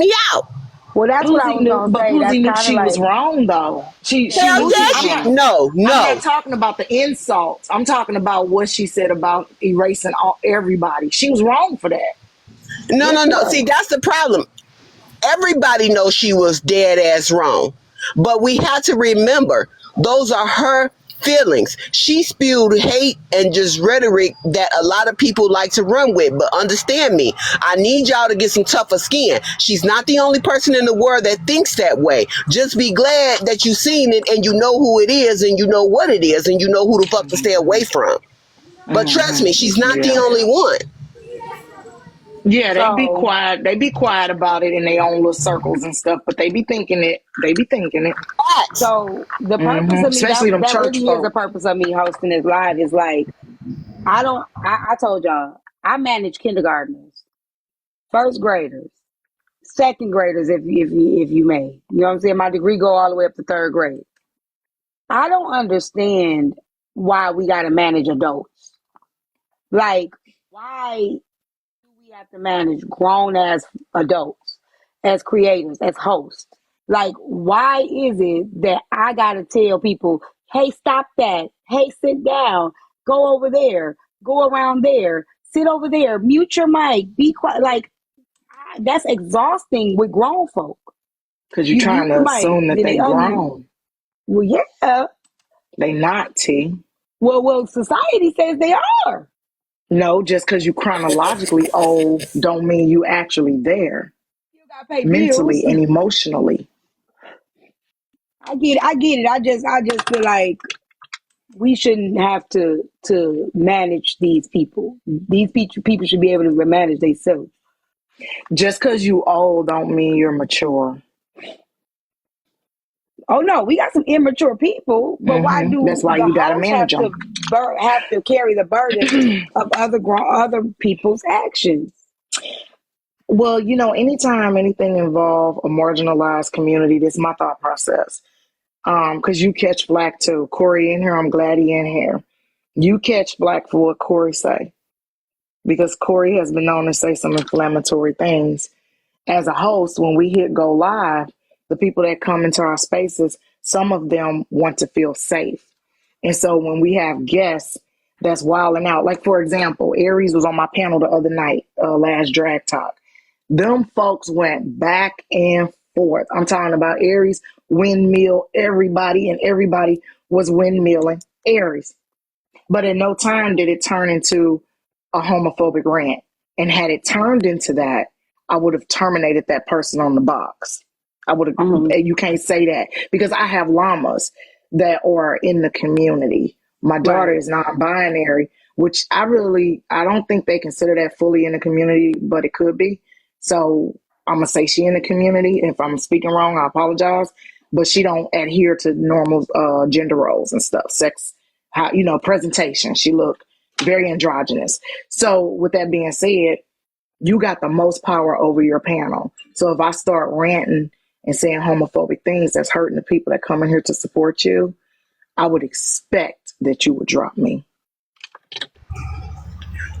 me out. Well, that's what I was gonna But say. That's Poozie knew kind of she was like wrong though. She Hell knew yeah, she was she wrong. no, I'm not no. talking about the insults. I'm talking about what she said about erasing everybody. She was wrong for that. No, yes, no, she no. See, was. that's the problem. Everybody knows she was dead ass wrong. But we have to remember those are her feelings. She spewed hate and just rhetoric that a lot of people like to run with. But understand me, I need y'all to get some tougher skin. She's not the only person in the world that thinks that way. Just be glad that you've seen it and you know who it is and you know what it is and you know who the fuck to stay away from. But trust me, she's not the Yeah. only one. Yeah, they be So quiet. They be quiet about it in their own little circles and stuff, but they be thinking it. They be thinking it. Facts. so the purpose of me Especially them that church really is the folk. purpose of me hosting this live is like I told y'all I manage kindergartners, first graders, second graders if you may. You know what I'm saying? My degree go all the way up to third grade. I don't understand why we gotta manage adults. Like, why do we have to manage grown ass adults as creators, as hosts? Like, why is it that I gotta tell people, hey, stop that, hey, sit down, go over there, go around there, sit over there, mute your mic, be quiet. Like, that's exhausting with grown folk. Because you're You trying mute the to mic, assume that then they they unmute. grown. Well, yeah. They not, T. Well, society says they are. No, just because you chronologically old don't mean you actually there You gotta pay bills. mentally and emotionally. I get it. I just feel like we shouldn't have to manage these people. These people should be able to manage themselves. Just because you old don't mean you're mature. Oh no, we got some immature people, but why That's do why the you got to hosts manage them. have to carry the burden of other people's actions? Well, anytime anything involve a marginalized community, this is my thought process. Because you catch flack too. Corey in here, I'm glad he in here. You catch flack for what Corey say. Because Corey has been known to say some inflammatory things. As a host, when we hit go live, the people that come into our spaces, some of them want to feel safe. And so when we have guests that's wilding out, like for example, Aries was on my panel the other night, last Drag Talk. Them folks went back and forth. I'm talking about Aries, windmill, everybody, and everybody was windmilling Aries. But in no time did it turn into a homophobic rant. And had it turned into that, I would have terminated that person on the box. I would have, Mhm. you can't say that because I have llamas that are in the community. My daughter Right. is non-binary, which I don't think they consider that fully in the community, but it could be. So I'm gonna say she in the community. If I'm speaking wrong, I apologize. But she don't adhere to normal gender roles and stuff, sex, how presentation. She look very androgynous. So with that being said, you got the most power over your panel. So if I start ranting and saying homophobic things that's hurting the people that come in here to support you, I would expect that you would drop me.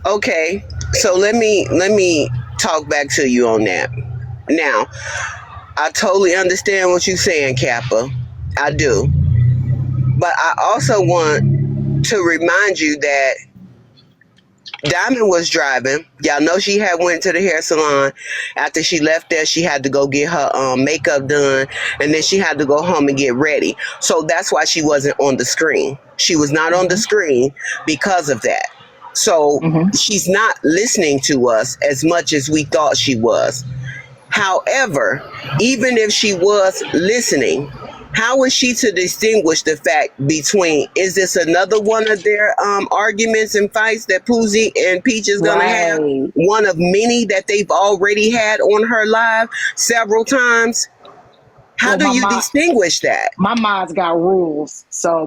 Okay, so let me talk back to you on that. Now, I totally understand what you're saying, Kappa. I do. But I also want to remind you that Diamond was driving. Y'all know she had went to the hair salon. After she left there, she had to go get her makeup done, and then she had to go home and get ready. So that's why she wasn't on the screen. She was not on the Mm-hmm. screen because of that. So Mm-hmm. she's not listening to us as much as we thought she was. However, even if she was listening, how is she to distinguish the fact between is this another one of their arguments and fights that Poozie and Peach is gonna have? Right. One of many that they've already had on her live several times. How Well, do you distinguish that? my mods got rules. So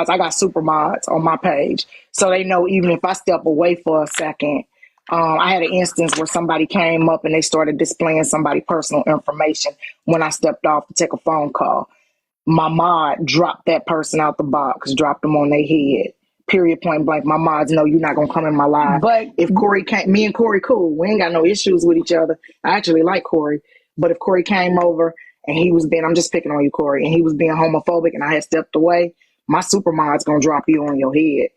I got super mods on my page. So they know even if I step away for a second, I had an instance where somebody came up and they started displaying somebody personal information when I stepped off to take a phone call. My mod dropped that person out the box, dropped them on their head. Period, point blank. My mods know you're not gonna come in my live. But If Corey can't, me and Corey cool. We ain't got no issues with each other. I actually like Corey. But if Corey came over and he was being, I'm just picking on you, Corey, and he was being homophobic and I had stepped away, my supermod's gonna drop you on your head.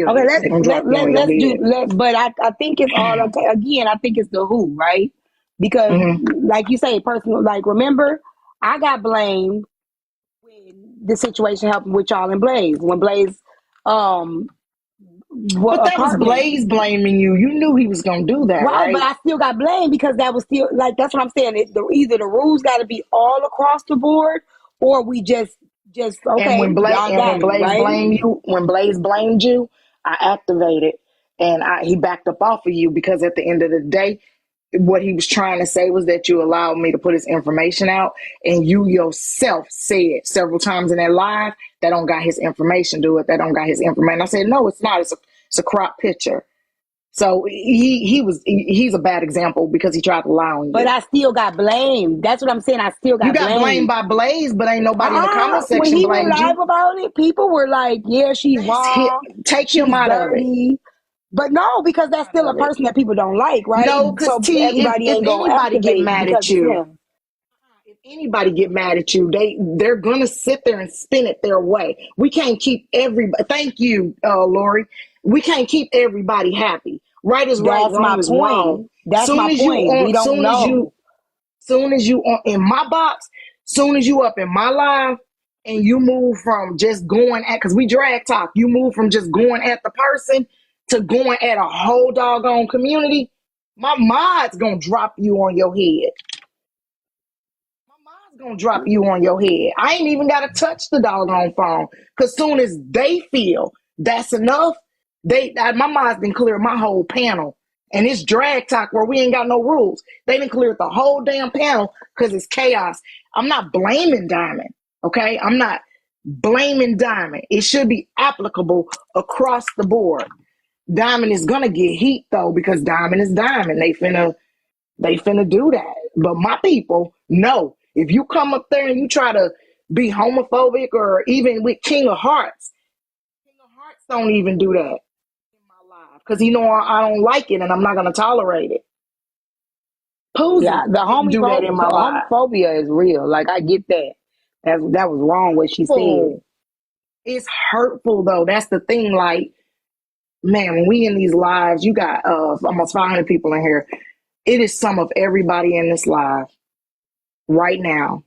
Okay, Period. They're gonna drop you on your let's do head. but I think it's all okay. Again, I think it's the who, right? Because Hmm. like you say, personal, like remember, I got blamed when the situation happened with y'all and Blaze. When Blaze um But that was apartment. Blaze blaming you. You knew he was gonna do that, Right, but right? I still got blamed because that was still like that's what I'm saying. Either the rules got to be all across the board, or we just And okay, y'all When got it, Blaze right? blamed you, I activated and he backed up off of you because at the end of the day, what he was trying to say was that you allowed me to put his information out, and you yourself said several times in that live that don't got his information. Do it. That don't got his information. I said no, it's not. It's a crop picture. So he's a bad example because he tried to lie on But you. I still got blamed. That's what I'm saying. I still You got got blamed blamed. by Blaze, but ain't nobody in the comment When section he went blamed live you. about it, people were like, "Yeah, she's wrong. Take him She's out of it. dirty." But no, because that's Out still a of it. person that people don't like, right? No, because So T, everybody if ain't gonna anybody get activate mad because at it's you, him. if anybody get mad at you, they're gonna sit there and spin it their way. We can't keep everybody. Thank you, Lori. We can't keep everybody happy. Right is right, That's my wrong is wrong. point. That's my point. We don't know. Soon as you on in my box, soon as you up in my live, and you move from just going at because we drag talk, you move from just going at the person to going at a whole doggone community. My mod's gonna drop you on your head. My mom's gonna drop you on your head. I ain't even gotta touch the doggone phone. Cause soon as they feel that's enough, my mom's been clear my whole panel. And it's drag talk where we ain't got no rules. They didn't clear the whole damn panel because it's chaos. I'm not blaming Diamond. Okay. I'm not blaming Diamond. It should be applicable across the board. Diamond is gonna get heat though, because Diamond is Diamond. They finna do that. But my people, no. If you come up there and you try to be homophobic or even with King of Hearts don't even do that in my life because he know I don't like it and I'm not gonna tolerate it. Yeah, Poosie the didn't do that in my life. homophobia is real. Like I get that. That was wrong what she said. Oh, it's hurtful though. That's the thing. Like, man, when we in these lives, you got almost 500 people in here. It is some of everybody in this live right now.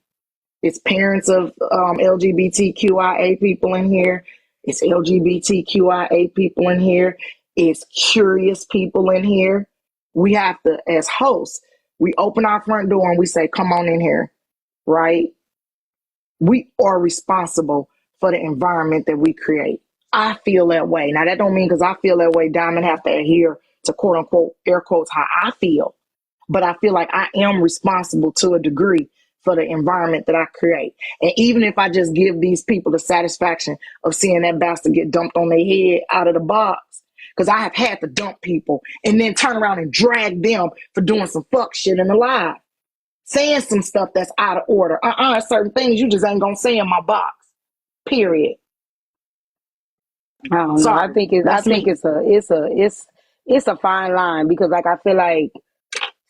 It's parents of LGBTQIA people in here. It's LGBTQIA people in here. It's curious people in here. We have to, as hosts, we open our front door and we say, come on in here, right? We are responsible for the environment that we create. I feel that way. Now, that don't mean because I feel that way, Diamond have to adhere to quote unquote, air quotes, how I feel. But I feel like I am responsible to a degree for the environment that I create. And even if I just give these people the satisfaction of seeing that bastard get dumped on their head out of the box, because I have had to dump people and then turn around and drag them for doing some fuck shit in the live, saying some stuff that's out of order. Certain things you just ain't gonna say in my box. Period. I don't know. Sorry, I that's think me. it's a fine line because like I feel like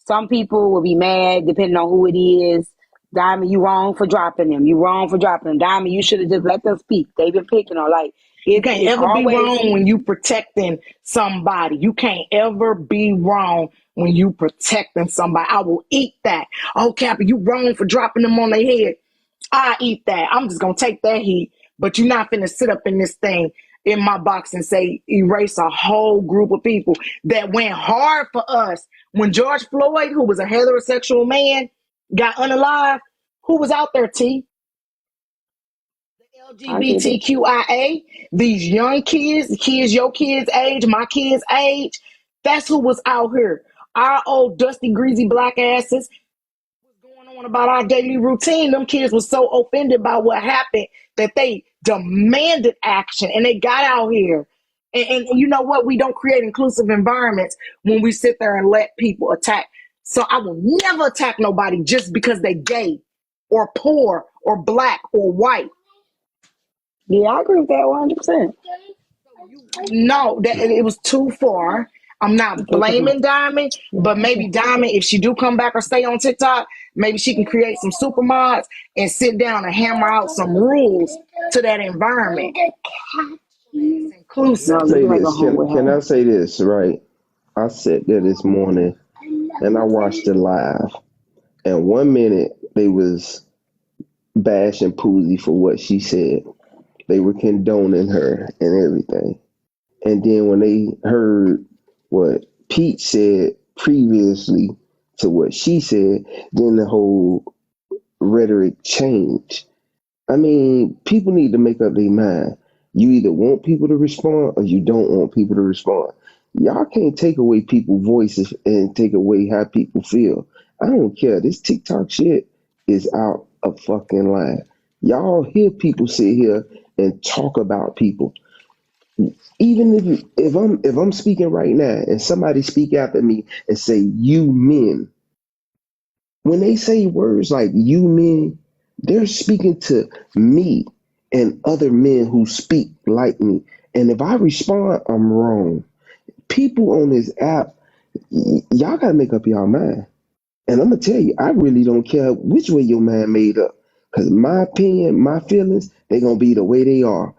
some people will be mad depending on who it is. Diamond, you wrong for dropping them. You wrong for dropping them. Diamond, you should have just let them speak. They've been picking on like You can't it's ever be always wrong when you protecting somebody. You can't ever be wrong when you protecting somebody. I will eat that. Oh, Capper, you wrong for dropping them on their head. I eat that. I'm just gonna take that heat. But you're not finna sit up in this thing in my box and say erase a whole group of people that went hard for us. When George Floyd, who was a heterosexual man, got unalive, who was out there, T? I get it. LGBTQIA, these young kids your kids' age, my kids' age, that's who was out here. Our old dusty, greasy black asses going on about our daily routine. Them kids were so offended by what happened that they demanded action and they got out here. And you know what? We don't create inclusive environments when we sit there and let people attack. So I will never attack nobody just because they gay or poor or black or white. Yeah, I agree with that 100%. No, that it was too far. I'm not blaming Diamond, but maybe Diamond, if she do come back or stay on TikTok, Maybe she can create some super mods and sit down and hammer out some rules to that environment. It's inclusive. No, you Say can make a this. home with Can her. I say this, right? I sat there this morning and I watched it live. And 1 minute they was bashing Poozy for what she said. They were condoning her and everything. And then when they heard what Pete said previously to what she said, then the whole rhetoric changed. I mean, people need to make up their mind. You either want people to respond or you don't want people to respond. Y'all can't take away people's voices and take away how people feel. I don't care. This TikTok shit is out of fucking line. Y'all hear people sit here and talk about people. Even if I'm speaking right now and somebody speak after me and say you men, when they say words like you men, they're speaking to me and other men who speak like me. And if I respond, I'm wrong. People on this app, y'all gotta make up y'all mind. And I'm gonna tell you, I really don't care which way your mind made up. Cause my opinion, my feelings, they gonna be the way they are.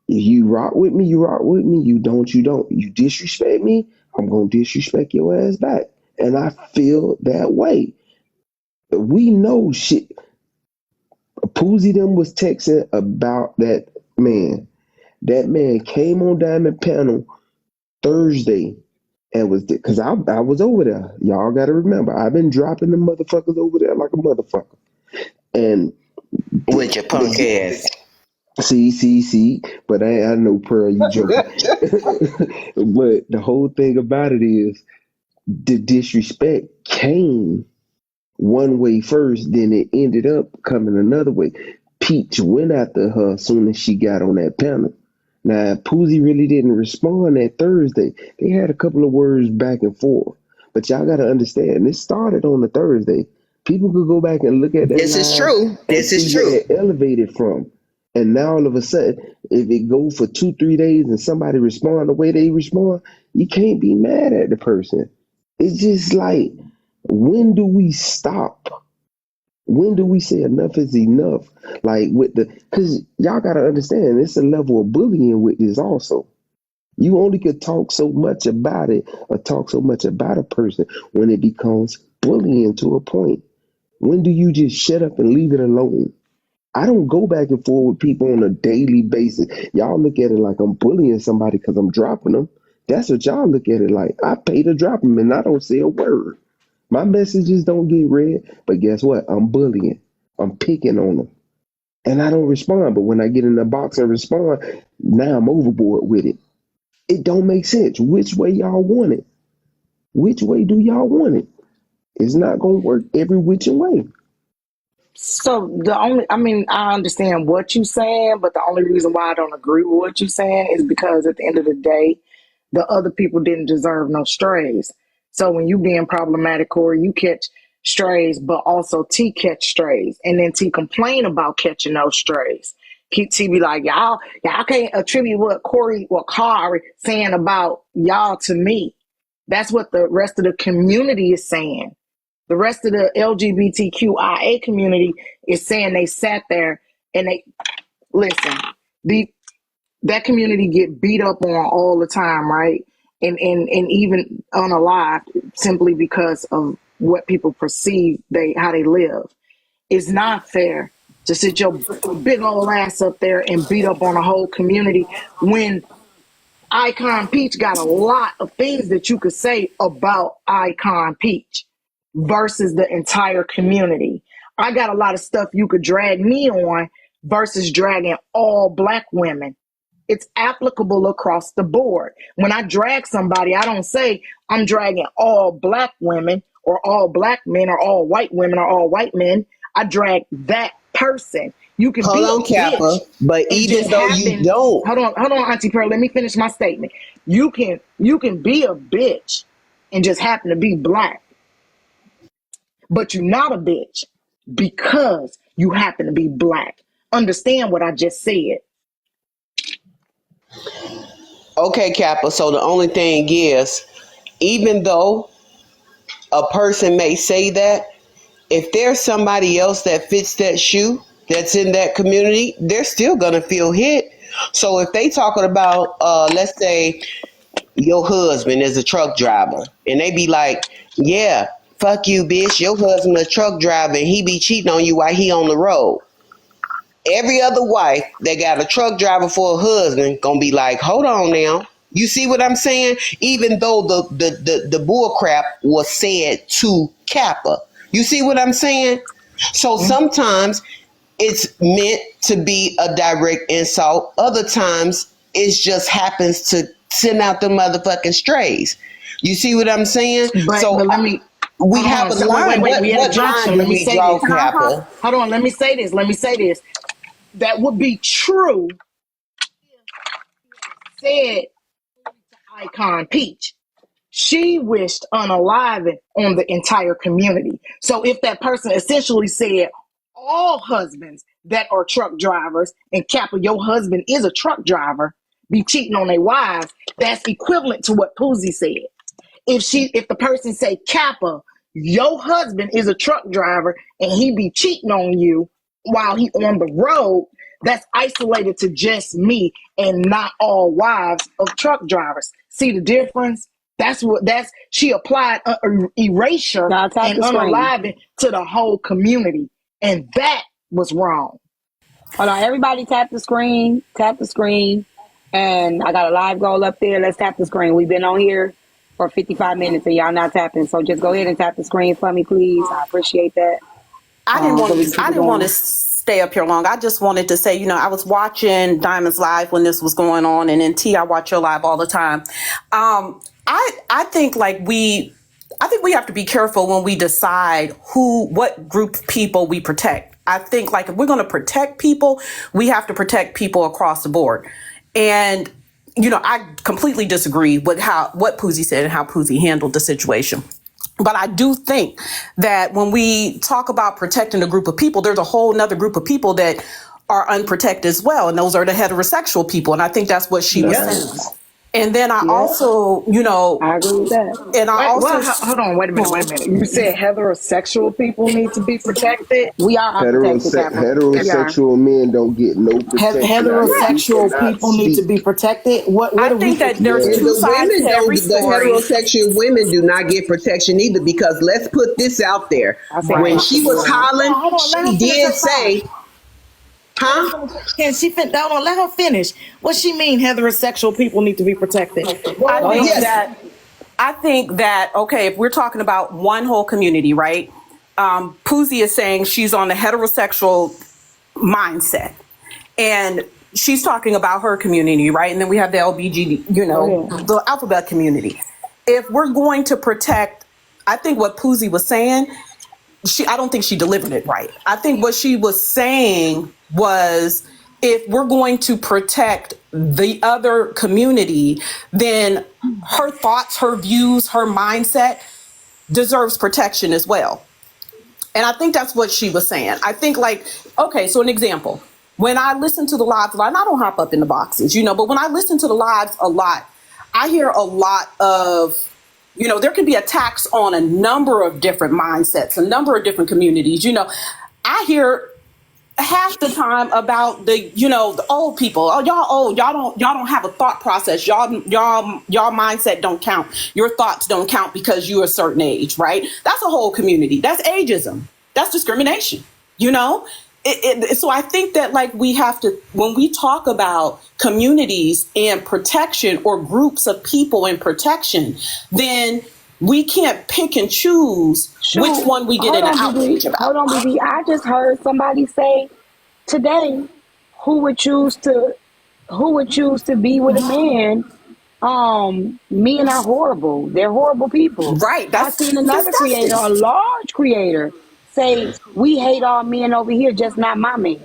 If you rock with me, you rock with me. You don't, you don't. You disrespect me, I'm gonna disrespect your ass back. And I feel that way. We know shit. Poozy them was texting about that man. That man came on Diamond Panel Thursday and was because I was over there. Y'all got to remember, I've been dropping the motherfuckers over there like a motherfucker. And With your punk they ass. see, but I know Pearl, you joking. But the whole thing about it is the disrespect came one way first, then it ended up coming another way. Peach went after her as soon as she got on that panel. Now, Poozy really didn't respond that Thursday. They had a couple of words back and forth. But y'all got to understand, this started on the Thursday. People could go back and look at that This is live true. and This is see where true. it elevated from. And now all of a sudden, if it go for 2-3 days and somebody respond the way they respond, you can't be mad at the person. It's just like, when do we stop? When do we say enough is enough? Like with the, because y'all gotta understand, it's a level of bullying with this also. You only could talk so much about it or talk so much about a person when it becomes bullying to a point. When do you just shut up and leave it alone? I don't go back and forth with people on a daily basis. Y'all look at it like I'm bullying somebody because I'm dropping them. That's what y'all look at it like. I pay to drop them and I don't say a word. My messages don't get read, but guess what? I'm bullying. I'm picking on them. And I don't respond. But when I get in the box and respond, now I'm overboard with it. It don't make sense. Which way y'all want it? Which way do y'all want it? It's not gonna work every which way. So the only, I mean, I understand what you're saying, but the only reason why I don't agree with what you're saying is because at the end of the day, the other people didn't deserve no strays. So when you being problematic, Corey, you catch strays, but also T catch strays, and then T complain about catching those strays. T be like, y'all can't attribute what Kari saying about y'all to me. That's what the rest of the community is saying. The rest of the LGBTQIA community is saying they sat there and they listen. The that community get beat up on all the time, right? And even unalive simply because of what people perceive how they live. It's not fair to sit your big old ass up there and beat up on a whole community when Icon Peach got a lot of things that you could say about Icon Peach versus the entire community. I got a lot of stuff you could drag me on versus dragging all black women. It's applicable across the board. When I drag somebody, I don't say I'm dragging all black women or all black men or all white women or all white men. I drag that person. You can Hold be a on, Kappa. bitch But and just even though you happen. don't, Hold on, Auntie Pearl. Let me finish my statement. You can be a bitch and just happen to be black, but you're not a bitch because you happen to be black. Understand what I just said. okay, Kappa. So the only thing is, even though a person may say that, if there's somebody else that fits that shoe that's in that community, they're still gonna feel hit. So if they talking about let's say your husband is a truck driver and they be like, yeah, fuck you, bitch, your husband a truck driver and he be cheating on you while he on the road. Every other wife that got a truck driver for a husband gonna be like, hold on now. You see what I'm saying? Even though the bull crap was said to Kappa. You see what I'm saying? So sometimes it's meant to be a direct insult. Other times it just happens to send out the motherfucking strays. You see what I'm saying? But let me We hold have on. a So, line. wait. We had a What line junction. do Let me we say draw, this. Kappa? Hold on. Let me say this. That would be true. Said Icon Peach. She wished unaliving on the entire community. So if that person essentially said all husbands that are truck drivers, and Kappa, your husband is a truck driver, be cheating on their wives, that's equivalent to what Poozie said. If the person say, Kappa, your husband is a truck driver and he be cheating on you while he on the road, that's isolated to just me and not all wives of truck drivers. See the difference? She applied erasure Now tap and the screen. unaliving to the whole community, and that was wrong. Hold on, everybody tap the screen. Tap the screen. And I got a live goal up there. Let's tap the screen. We've been on here for 55 minutes and y'all not tapping. So just go ahead and tap the screen for me, please. I appreciate that. So we can keep I it didn't want to going. stay up here long. I just wanted to say, I was watching Diamond's live when this was going on, and then T, I watch your live all the time. I think I think we have to be careful when we decide what group of people we protect. I think if we're going to protect people, we have to protect people across the board. And I completely disagree with what Poozie said and how Poozie handled the situation. But I do think that when we talk about protecting a group of people, there's a whole nother group of people that are unprotected as well. And those are the heterosexual people. And I think that's what she was Yep. saying. And then I Yep. also, I agree with that. and I also, Hold on. Wait a minute. You said heterosexual people need to be protected? We are unprotected, Kappa. We are. Heterosexual men don't get no protection. I know you Heterosexual cannot people need to speak. be protected. What I are we think that there's And two the sides women to don't, every the story. heterosexual women do not get protection either, because let's put this out there. I said When across the she was board. hollering, Hold on, let her she finish her did thought. say, huh? Hold on, let her finish. What she mean? Heterosexual people need to be protected. I Go think ahead. Yes. that okay, if we're talking about one whole community, right? Poozie is saying she's on the heterosexual mindset, and she's talking about her community, right? And then we have the LBG, Go ahead. the alphabet community. If we're going to protect, I think what Poozie was saying, I don't think she delivered it right. I think what she was saying was, if we're going to protect the other community, then her thoughts, her views, her mindset deserves protection as well. And I think that's what she was saying. I think okay, so an example. When I listen to the lives a lot, and I don't hop up in the boxes, but when I listen to the lives a lot, I hear a lot of, there can be attacks on a number of different mindsets, a number of different communities. I hear half the time about the old people. Oh, y'all old. Y'all don't have a thought process. Y'all mindset don't count. Your thoughts don't count because you're a certain age, right? That's a whole community. That's ageism. That's discrimination. So I think that we have to, when we talk about communities and protection, or groups of people and protection, then we can't pick and choose which one we get in an outrage about. Hold on, BB. I just heard somebody say today, who would choose to be with a man? Men are horrible. They're horrible people. Right. I That's seen another disgusting. creator, a large creator, say, we hate all men over here, just not my man.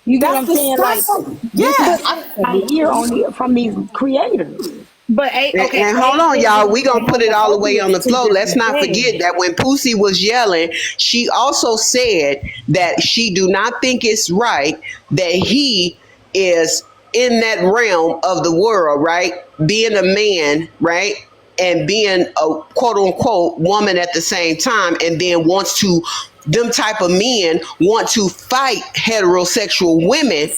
You get what I'm That's saying? disgusting. This is Yeah. what I hear from these creators. But And hold on, y'all. We gonna put it all the way on the floor. Let's not forget that when Pussy was yelling, she also said that she do not think it's right that he is in that realm of the world, right? Being a man, right? And being a quote unquote woman at the same time, and then wants to them type of men want to fight heterosexual women,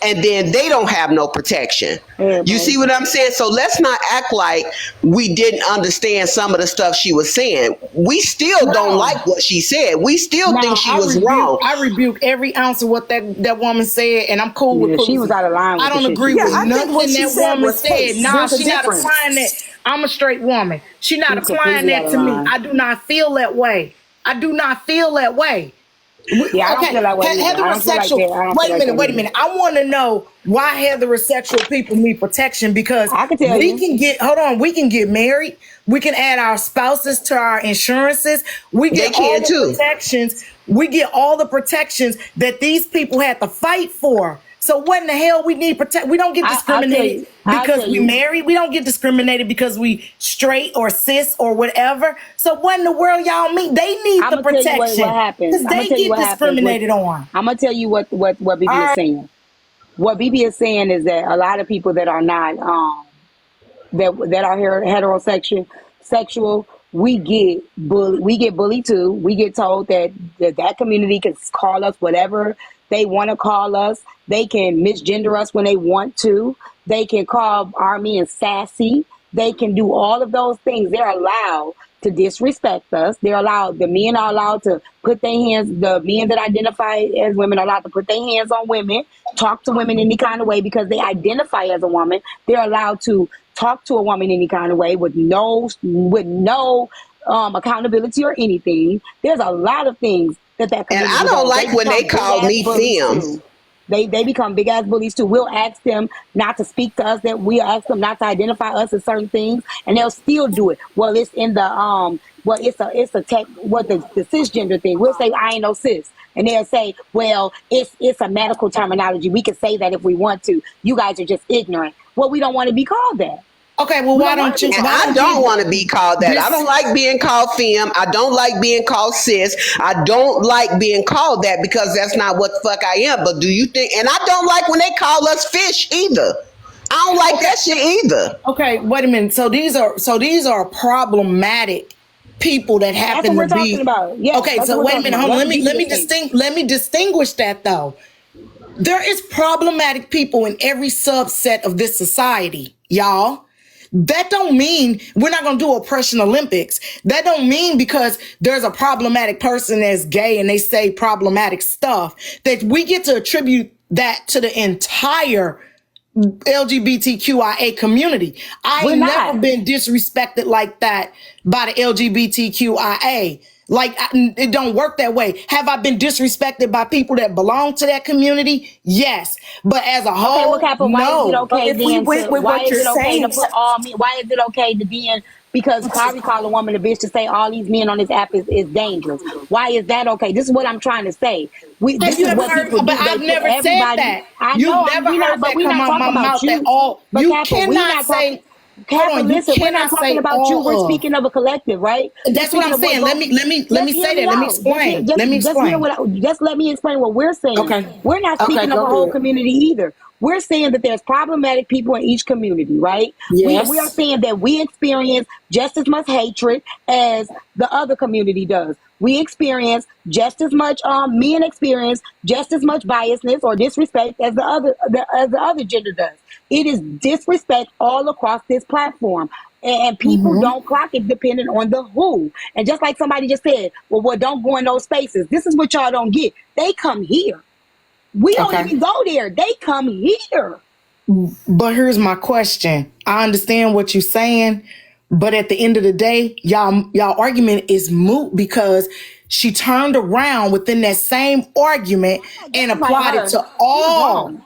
and then they don't have no protection. You see what I'm saying? So let's not act like we didn't understand some of the stuff she was saying. We still don't like what she said. We still think she was wrong. I rebuke every ounce of what that woman said, and I'm cool with she was out of line. I don't agree with nothing that woman said. Nah, she's not applying that. I'm a straight woman. She's not applying that to me. I do not feel that way. I do not feel that way. Yeah, I don't feel that way. Heterosexual. Wait a minute. I want to know why heterosexual people need protection, because I can tell we can get married. We can add our spouses to our insurances. We get all the protections. We get all the protections that these people had to fight for. So what in the hell we need protect? We don't get discriminated because we married. We don't get discriminated because we straight or cis or whatever. So what in the world y'all mean? They need the protection. What happens? Because they get discriminated on. I'm gonna tell you what BB is saying. What BB is saying is that a lot of people that are not that are heterosexual, we get bullied too. We get told that community can call us whatever they want to call us. They can misgender us when they want to. They can call our men sassy. They can do all of those things. They're allowed to disrespect us. The men are allowed to put their hands, the men that identify as women are allowed to put their hands on women, talk to women any kind of way because they identify as a woman. They're allowed to talk to a woman any kind of way with no accountability or anything. There's a lot of things that and I don't like when they call me femme. They become big ass bullies too. We'll ask them not to speak to us. That we'll ask them not to identify us as certain things, and they'll still do it. Well, it's in the it's a the cisgender thing. We'll say I ain't no cis, and they'll say, well, it's a medical terminology. We can say that if we want to. You guys are just ignorant. Well, we don't want to be called that. Okay, well, why don't you? I don't want to be called that. I don't like being called femme. I don't like being called cis. I don't like being called that because that's not what the fuck I am. But do you think? And I don't like when they call us fish either. I don't like that shit either. Okay, wait a minute. So these are problematic people that happen that's what to we're be. Talking about. Yes, okay, so wait a minute. Hold on. Let me distinguish that though. There is problematic people in every subset of this society, y'all. That don't mean we're not going to do Oppression Olympics. That don't mean because there's a problematic person that's gay and they say problematic stuff that we get to attribute that to the entire LGBTQIA community. I've never been disrespected like that by the LGBTQIA. Like, it don't work that way. Have I been disrespected by people that belong to that community? Yes. But as a whole, okay, well, Kappa, no. Why is it okay then why is it okay to put all men? Why is it okay to then, because Kari called a woman a bitch, to say all these men on this app is dangerous? Why is that okay? This is what I'm trying to say. This is what people do. But I've never said that. You've never heard that come out my mouth at all. You cannot say... Kappa, listen, we're not talking about you. We're speaking of a collective, right? That's what I'm saying. Let me say that. Let me explain. Just let me explain what we're saying. Okay. We're not speaking of a whole community either. We're saying that there's problematic people in each community, right? Yes. We are saying that we experience just as much hatred as the other community does. We experience just as much, men experience just as much biasness or disrespect as the other gender does. It is disrespect all across this platform. And people don't clock it depending on the who. And just like somebody just said, well, don't go in those spaces. This is what y'all don't get. They come here. We don't even go there. They come here. But here's my question. I understand what you're saying, but at the end of the day, y'all argument is moot because she turned around within that same argument and applied it to all.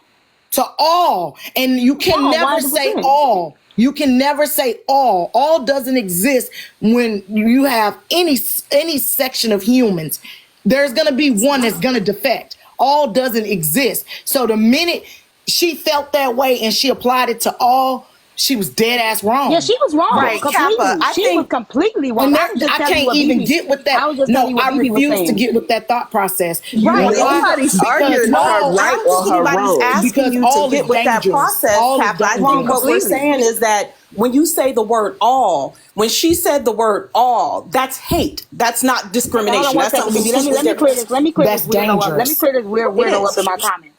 To all. And you can never say all. You can never say all. All doesn't exist when you have any section of humans. There's going to be one that's going to defect. All doesn't exist. So the minute she felt that way and she applied it to all, she was dead ass wrong. Yeah, she was wrong. Right, Kappa, she was completely wrong. I can't even get with that. I refuse to get with that thought process. Right. Nobody's arguing her right or her wrong. Asking you to get with that process, Kappa. I think what we're saying is that when you say the word all, when she said the word all, that's hate. That's not Hold discrimination. on one That's second, something BB. Let me completely clear different. this. Let me clear this That's weirdo up. Let me dangerous. clear this weird It weirdo up in is. my comments.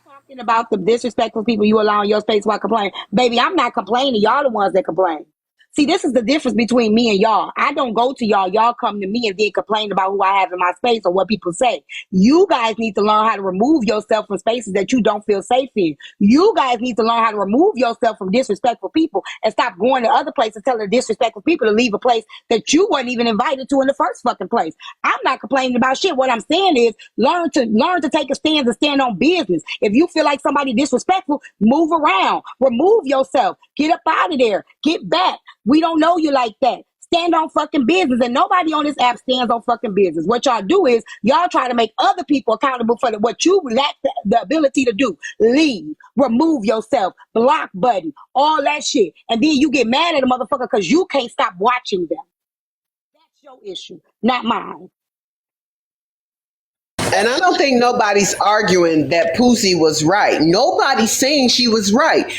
Talking about the disrespectful people you allow in your space while complaining. Baby, I'm not complaining. Y'all the ones that complain. See, this is the difference between me and y'all. I don't go to y'all. Y'all come to me and then complain about who I have in my space or what people say. You guys need to learn how to remove yourself from spaces that you don't feel safe in. You guys need to learn how to remove yourself from disrespectful people and stop going to other places telling the disrespectful people to leave a place that you weren't even invited to in the first fucking place. I'm not complaining about shit. What I'm saying is learn to take a stand and stand on business. If you feel like somebody disrespectful, move around, remove yourself, get up out of there, get back. We don't know you like that. Stand on fucking business, and nobody on this app stands on fucking business. What y'all do is y'all try to make other people accountable for what you lack the ability to do. Leave, remove yourself, block buddy, all that shit, and then you get mad at a motherfucker because you can't stop watching them. That's your issue, not mine. And I don't think nobody's arguing that Pussy was right. Nobody's saying she was right.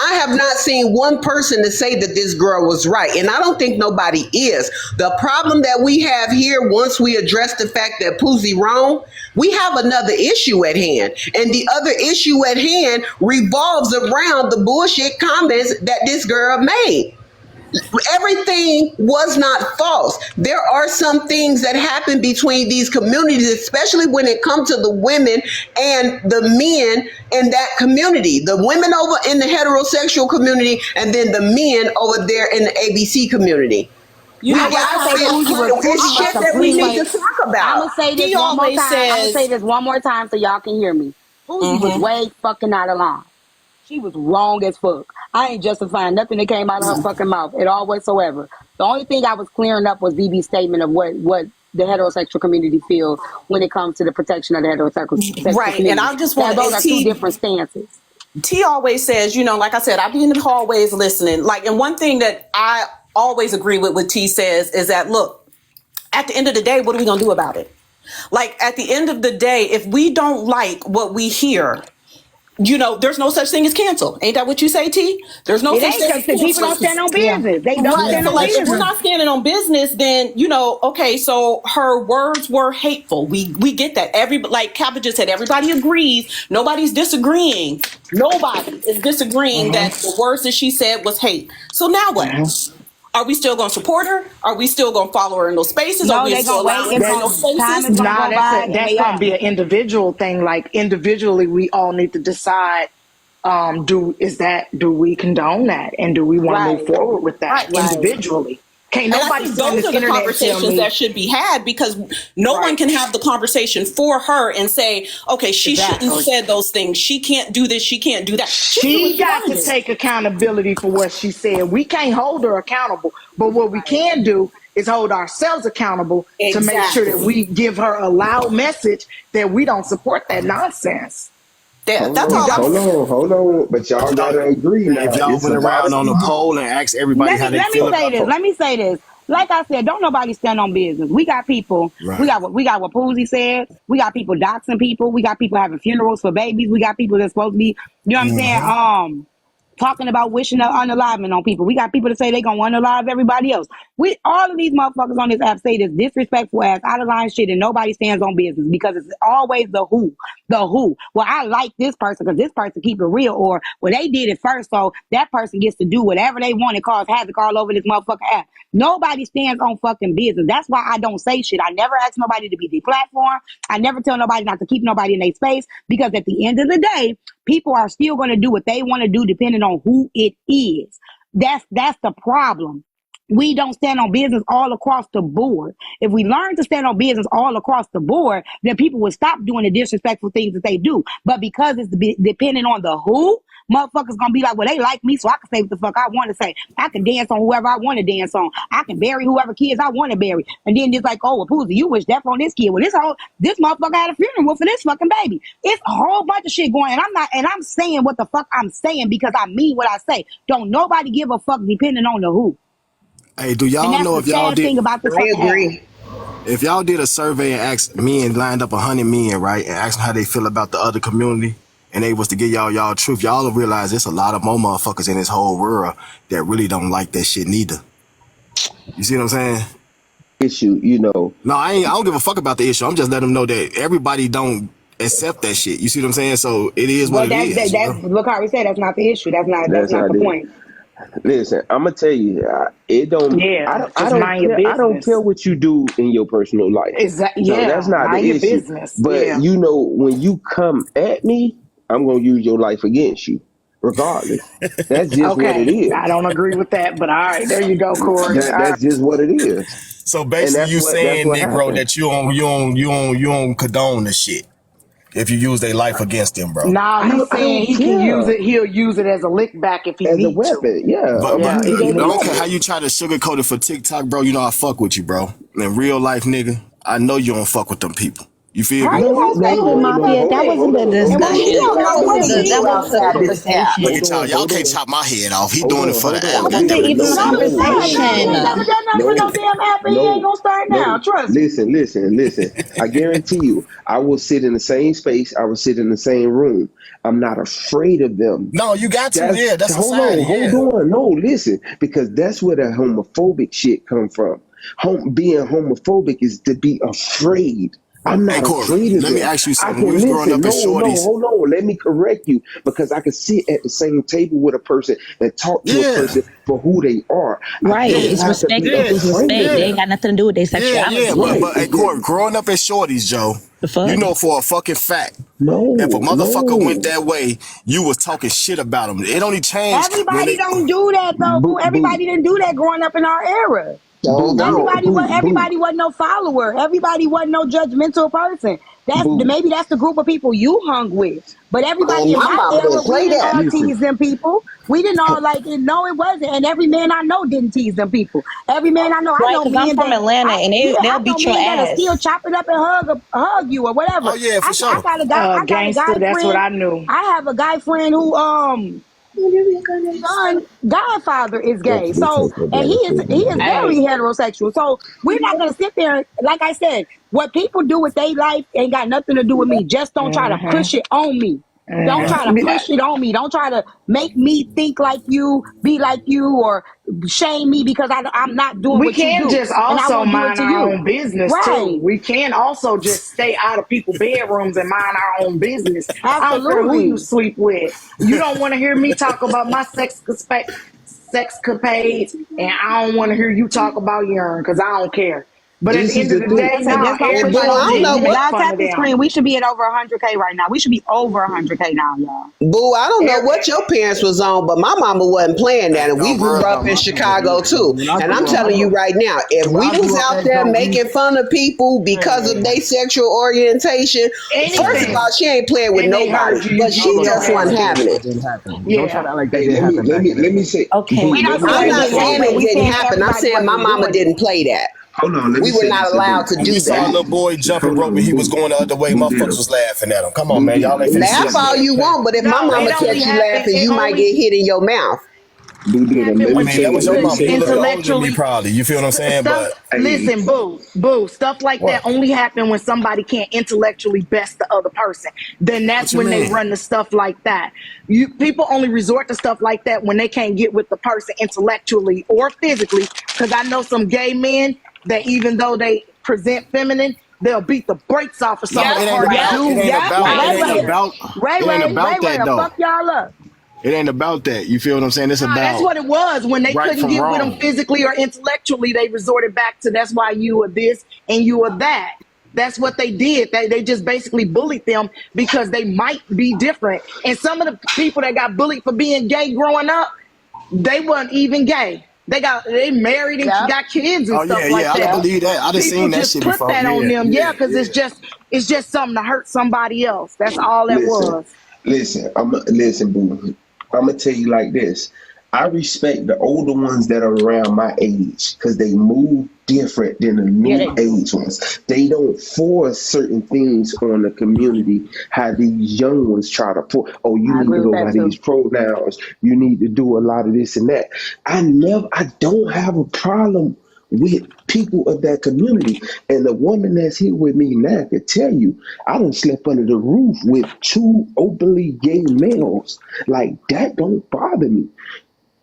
I have not seen one person to say that this girl was right. And I don't think nobody is. The problem that we have here, once we address the fact that Pussy wrong, we have another issue at hand. And the other issue at hand revolves around the bullshit comments that this girl made. Everything was not false. There are some things that happen between these communities, especially when it comes to the women and the men in that community. The women over in the heterosexual community, and then the men over there in the ABC community. You know I what? say Bougie was It's shit that we need to talk I'm about. gonna say this He one more always time. I'm gonna says, say this one more time so y'all can hear me. Bougie was way fucking out of line. She was wrong as fuck. I ain't justifying nothing that came out of her fucking mouth at all whatsoever. The only thing I was clearing up was BB's statement of what the heterosexual community feels when it comes to the protection of the heterosexual right. And community. I just want Those to, are two different stances. T always says, you know, like I said, I be in the hallways listening. Like, and one thing that I always agree with what T says is that, look, at the end of the day, what are we going to do about it? Like, at the end of the day, if we don't like what we hear, you know, there's no such thing as cancel. Ain't that what you say, T? There's no It such ain't thing because as the people don't cancel. stand on Yeah. business. They don't Right. stand So, on like, if we're business. not standing on business, then, you know, okay, so her words were hateful. We get that. Like Kappa just said, everybody agrees. Nobody's disagreeing. Nobody is disagreeing that the words that she said was hate. So now what? Are we still going to support her? Are we still going to follow her in those spaces? Are No, we they still gonna wait. allowing It's her in That those gonna time spaces? is gonna Nah, go by, and that's they gonna are. be an individual thing. Like individually, we all need to decide. Do we condone that, and do we want to move Right, forward with that Right. right. individually? Can't And I nobody think sit on those this are the internet and tell conversations me that should be had, because no one right. can have the conversation for her and say, okay, she shouldn't have Exactly. said those things. She can't do this. She can't do that. She can do what She she got want to to do. take accountability for what she said. We can't hold her accountable, but what we Right. can do is hold ourselves accountable to make sure that Exactly. we give her a loud message that we don't support that nonsense. Yeah, Hold that's We all on, I'm don't. hold saying. on, hold on. But But y'all y'all, gotta agree if now. y'all It's a went lot of around on a people. poll and asked everybody how they Let me feel say about this. the Let me say this. Like I said, don't nobody stand on business. We got people. right, We got what Poozy said. We got people doxing people. We got people having funerals for babies. We got people that's supposed to be. You know what I'm saying? Talking about wishing unalivement on people. We got people that say they gonna unalive everybody else. We all of these motherfuckers on this app say this disrespectful ass out of line shit, and nobody stands on business because it's always the who. The who. Well, I like this person because this person keep it real, or well, they did it first, so that person gets to do whatever they want and cause havoc all over this motherfucker app. Nobody stands on fucking business. That's why I don't say shit. I never ask nobody to be deplatformed. I never tell nobody not to keep nobody in their space, because at the end of the day, people are still going to do what they want to do depending on who it is. That's the problem. We don't stand on business all across the board. If we learn to stand on business all across the board, then people will stop doing the disrespectful things that they do. But because it's depending on the who, motherfuckers gonna be like, well, they like me, so I can say what the fuck I want to say. I can dance on whoever I want to dance on. I can bury whoever kids I want to bury. And then it's like, oh, well, Poozy, you wish death on this kid. Well, this motherfucker had a funeral for this fucking baby. It's a whole bunch of shit going, and I'm saying what the fuck I'm saying because I mean what I say. Don't nobody give a fuck depending on the who. hey, do And y'all that's know the sad thing about this I fucking app. agree. if y'all did a survey and asked men, lined up 100 men, right, and asked them how they feel about the other community, and they was to give y'all truth, y'all will realize there's a lot of more motherfuckers in this whole world that really don't like that shit neither. You see what I'm saying? issue, No, I don't give a fuck about the issue. I'm just letting them know that everybody don't accept that shit. You see what I'm saying? So it is Well, what it is. that's look how we said that's not the issue. That's not the it. point. Listen, I'm gonna tell you, it don't. Yeah, I just mind your don't. I don't business. care what you do in your personal life. Exactly. So Yeah, that's not the mind your issue. business. But Yeah. when you come at me, I'm gonna use your life against you, regardless. That's just what it Okay, is. I don't agree with that, but all right, there you go, Corey. All right. That's just what it is. So And basically, you saying, what Negro, happened. that you don't condone the shit if you use their life against them, bro. Now he's I saying don't he can use care. it. He'll use it as a lick back if he As a needs to. weapon, yeah. But Yeah, I'm if using he it I as a don't needs care to. how weapon. you try to sugarcoat it for TikTok, bro. You know I fuck with you, bro. In real life, nigga, I know you don't fuck with them people. You feel How me? you No, gonna say no, that, no, Mafia? hold That on, wasn't hold the on, And hold we on, discussion. don't know what he That do was outside of this app. Look at hold y'all. on, Y'all can't chop my head off. He hold doing it on, for the hold app. on. That wasn't got even nothing to a do with No, me. no, conversation. no, He ain't no, never done nothing for no no, damn app, and he ain't no, gonna start now. no. Trust me. Listen. I guarantee you, I will sit in the same space. I will sit in the same room. I'm not afraid of them. No, you got to. Yeah, that's Hold society. on, hold Yeah. on. No, listen, because that's where that homophobic shit come from. Being homophobic is to be afraid. I'm Hey, not Corey, afraid of let me them. ask you I something. When we can was growing listen. up as No, shorties. hold on. Let me correct you because I can sit at the same table with a person and talk to a Yeah. person for who they are. I Right. don't It's have to be respect equals afraid respect. of They Yeah. ain't them. got nothing to do with their Yeah. sexuality. But Right. hey, Corey, growing up as shorties, Joe, The you fuck? know for a fucking fact, if a No, motherfucker went no. that way, you was talking shit about him. It only changed when Everybody they. don't do that though, boo. Boo, boo, Everybody didn't do that growing up in our era. Don't boo, don't. Everybody wasn't no follower. Everybody wasn't no judgmental person. boo. Maybe that's the group of people you hung with. But everybody And in my my mama era, didn't we play didn't that. all Listen. tease them people. We didn't all like it. No, it wasn't. And every man I know didn't tease them people. Every man I Right, know because I'm men from that Atlanta and I they'll know beat your men that'll still ass. chop it up and hug you or Oh whatever. yeah, for sure. I got a Gangster, guy that's what friend. I knew. I have a guy friend who son godfather is gay. Definitely So take that and he benefit. is very Hey. heterosexual. So we're not gonna sit there, like I said, what people do with their life ain't got nothing to do with me. Just don't try to push it on me. Don't try to push it on me. Don't try to make me think like you, be like you, or shame me because I'm not doing We what you can do, just and I also won't do it mind to our you. own business too. Right? We can also just stay out of people's bedrooms and mind our own business. I don't care who you Absolutely. sleep with. You don't want to hear me talk about my sex capades, and I don't want to hear you talk about yours because I don't care. But at This the is end of the the thing. day, Like I said, now just don't And push boo, it everybody on I don't just me. know make what Y'all fun tap of the them. screen. We should be at over 100K right now. We should be over 100K now, y'all. boo, I don't know what your parents was on, but my mama wasn't playing that. Ain't And no we grew world up about in my mama. Chicago too. When I And I'm grew up, telling you right now, if when we I was grew up out at there Joe, making fun of people because of their sexual orientation, first of Anything, all, she ain't playing with and they nobody. heard you, But you she give your just ass wasn't whooped. having that it. didn't happen. Don't try to Yeah. act like that Hey, didn't happen back in the let me day. say, Okay. boo, We not let me I'm saying let it me not didn't say saying happen. it We this. didn't saying happen. I'm everybody saying my wasn't mama doing it. didn't play that. Hold on, let me We were say not this to allowed boo. to When you do saw a that. little boy jumping Hold rope and on, he was boo. going the other way, Boo motherfuckers deal. was laughing at him. Come on, Boo man. Y'all deal. ain't Let me finna say Laugh sit this. all here and you play. want, but if my No, mama it Okay. only catch you happened. laughing, It you might only get hit in your mouth. Boo deal. happened Let I me when mean, say that people was this. your Let me couldn't mama. say You a this little bit right. older than me, intellectually probably. You feel what I'm saying? stuff. But Hey, Listen, boo, stuff like that what? only happen when somebody can't intellectually best the other person. Then What that's you when they mean? run the stuff like that. You people only resort to stuff like that when they can't get with the person intellectually or physically. Because I know some gay men that even though they present feminine, they'll beat the brakes off of some Yep, of the It ain't hardest about. yep, It dudes. ain't yep. about. Like It ain't here. about. It ain't Ray about that will though. fuck y'all up. It ain't about that. You feel what I'm saying? It's Nah, that's about what it was. When they right couldn't from get with them wrong. physically or intellectually, they resorted back to that's why you are this and you are that. That's what they did. They just basically bullied them because they might be different. And some of the people that got bullied for being gay growing up, they weren't even gay. They married and Yep, got kids and Oh yeah, stuff yeah. like I can that. yep. believe that. I done People seen that just shit put before. that on Yeah, them, yeah, yeah, because yeah. it's just something to hurt somebody else. That's all that listen, was. listen, boo. I'm gonna tell you like this. I respect the older ones that are around my age because they move different than the Yeah, new they do. age ones. They don't force certain things on the community how these young ones try to force. Oh, you I need agree to with go by that these too. pronouns. You need to do a lot of this and that. I don't have a problem with people of that community. And the woman that's here with me now could tell you, I done slept under the roof with 2 openly gay males. Like, that don't bother me.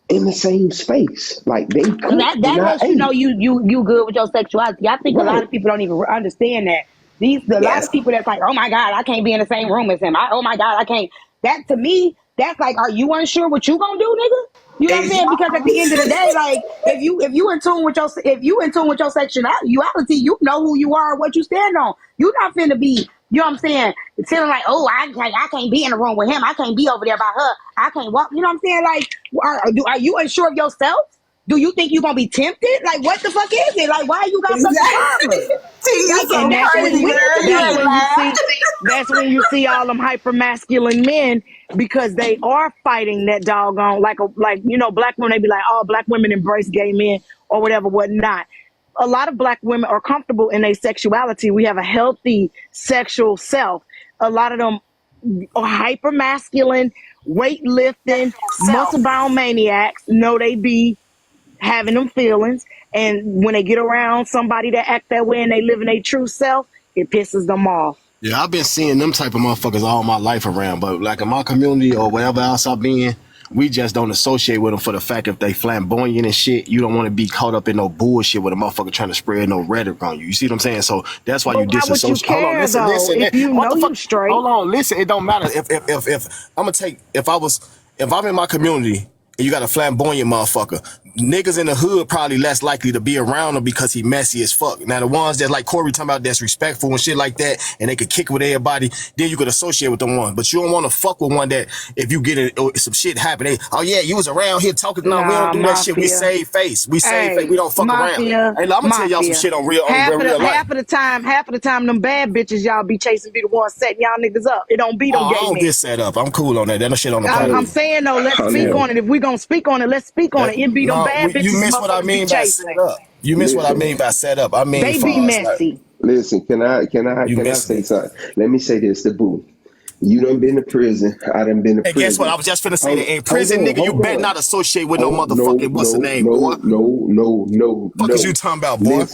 In the same space, like they cook That and I lets you know ate. you good with your sexuality. I think a lot Right. of people don't even understand that. A lot Yes. of people that's like, oh my God, I can't be in the same room as him. Oh my God, I can't. That to me, that's like, are you unsure what you gonna do, nigga? You know what I'm saying? Because at the end of the day, like if you in tune with your sexuality, you know who you are, what you stand on. You're not finna be, you know what I'm saying, feeling like, oh, I can't be in the room with him. I can't be over there by her. I can't walk. You know what I'm saying? Like, are you unsure of yourself? Do you think you're gonna be tempted? Like, what the fuck is it? Like, why you got such a Exactly. problem? T, you Like, so and that's when crazy, you girl. You that's ain't when you lying. see That's when you see all them hyper masculine men because they are fighting that doggone like black women. They be like, oh, black women embrace gay men or whatever, whatnot. A lot of black women are comfortable in their sexuality. We have a healthy sexual self. A lot of them are hyper masculine, weightlifting, muscle bound maniacs. No, they be having them feelings. And when they get around somebody that act that way and they live in their true self, it pisses them off. Yeah, I've been seeing them type of motherfuckers all my life around, but like in my community or wherever else I've been, we just don't associate with them for the fact if they flamboyant and shit. You don't want to be caught up in no bullshit with a motherfucker trying to spread no rhetoric on you. You see what I'm saying? So that's why But you why would you disassociate. Hold on, care listen, though? listen. If you What know the fuck? you straight, Hold on, listen. It don't matter if I'm gonna take if I'm in my community and you got a flamboyant motherfucker, niggas in the hood probably less likely to be around him because he messy as fuck. Now the ones that like Corey talking about that's respectful and shit like that, and they could kick with everybody, then you could associate with them one. But you don't want to fuck with one that if you get some shit happen, oh yeah, you was around here talking. No, we don't nah, do that shit. We mafia. save face. We save face. Hey, We don't fuck around. mafia, Hey, look, I'm gonna tell y'all some mafia. shit on real life. Half of the time, them bad bitches y'all be chasing be the ones setting y'all niggas up. It don't be them Oh, I gay don't men. get set up. I'm cool on that. That no shit on the I'm plane. saying though, let's speak Hello. on it. If we gonna speak on it, let's speak on it. It be them No, bad bitches you miss what I motherfuckers be mean by set chasing. up. You miss what I Listen, mean by set up. I mean, They be far as like messy. listen. you Can I missing say it. something? Let me say this to Boo. You done been to prison. I done been to And guess what? prison. I was just finna say that in Hold prison, on, nigga, you hold better on. not associate with no Oh motherfucking what's the name, boy. Fuck is you No. talking about, boy?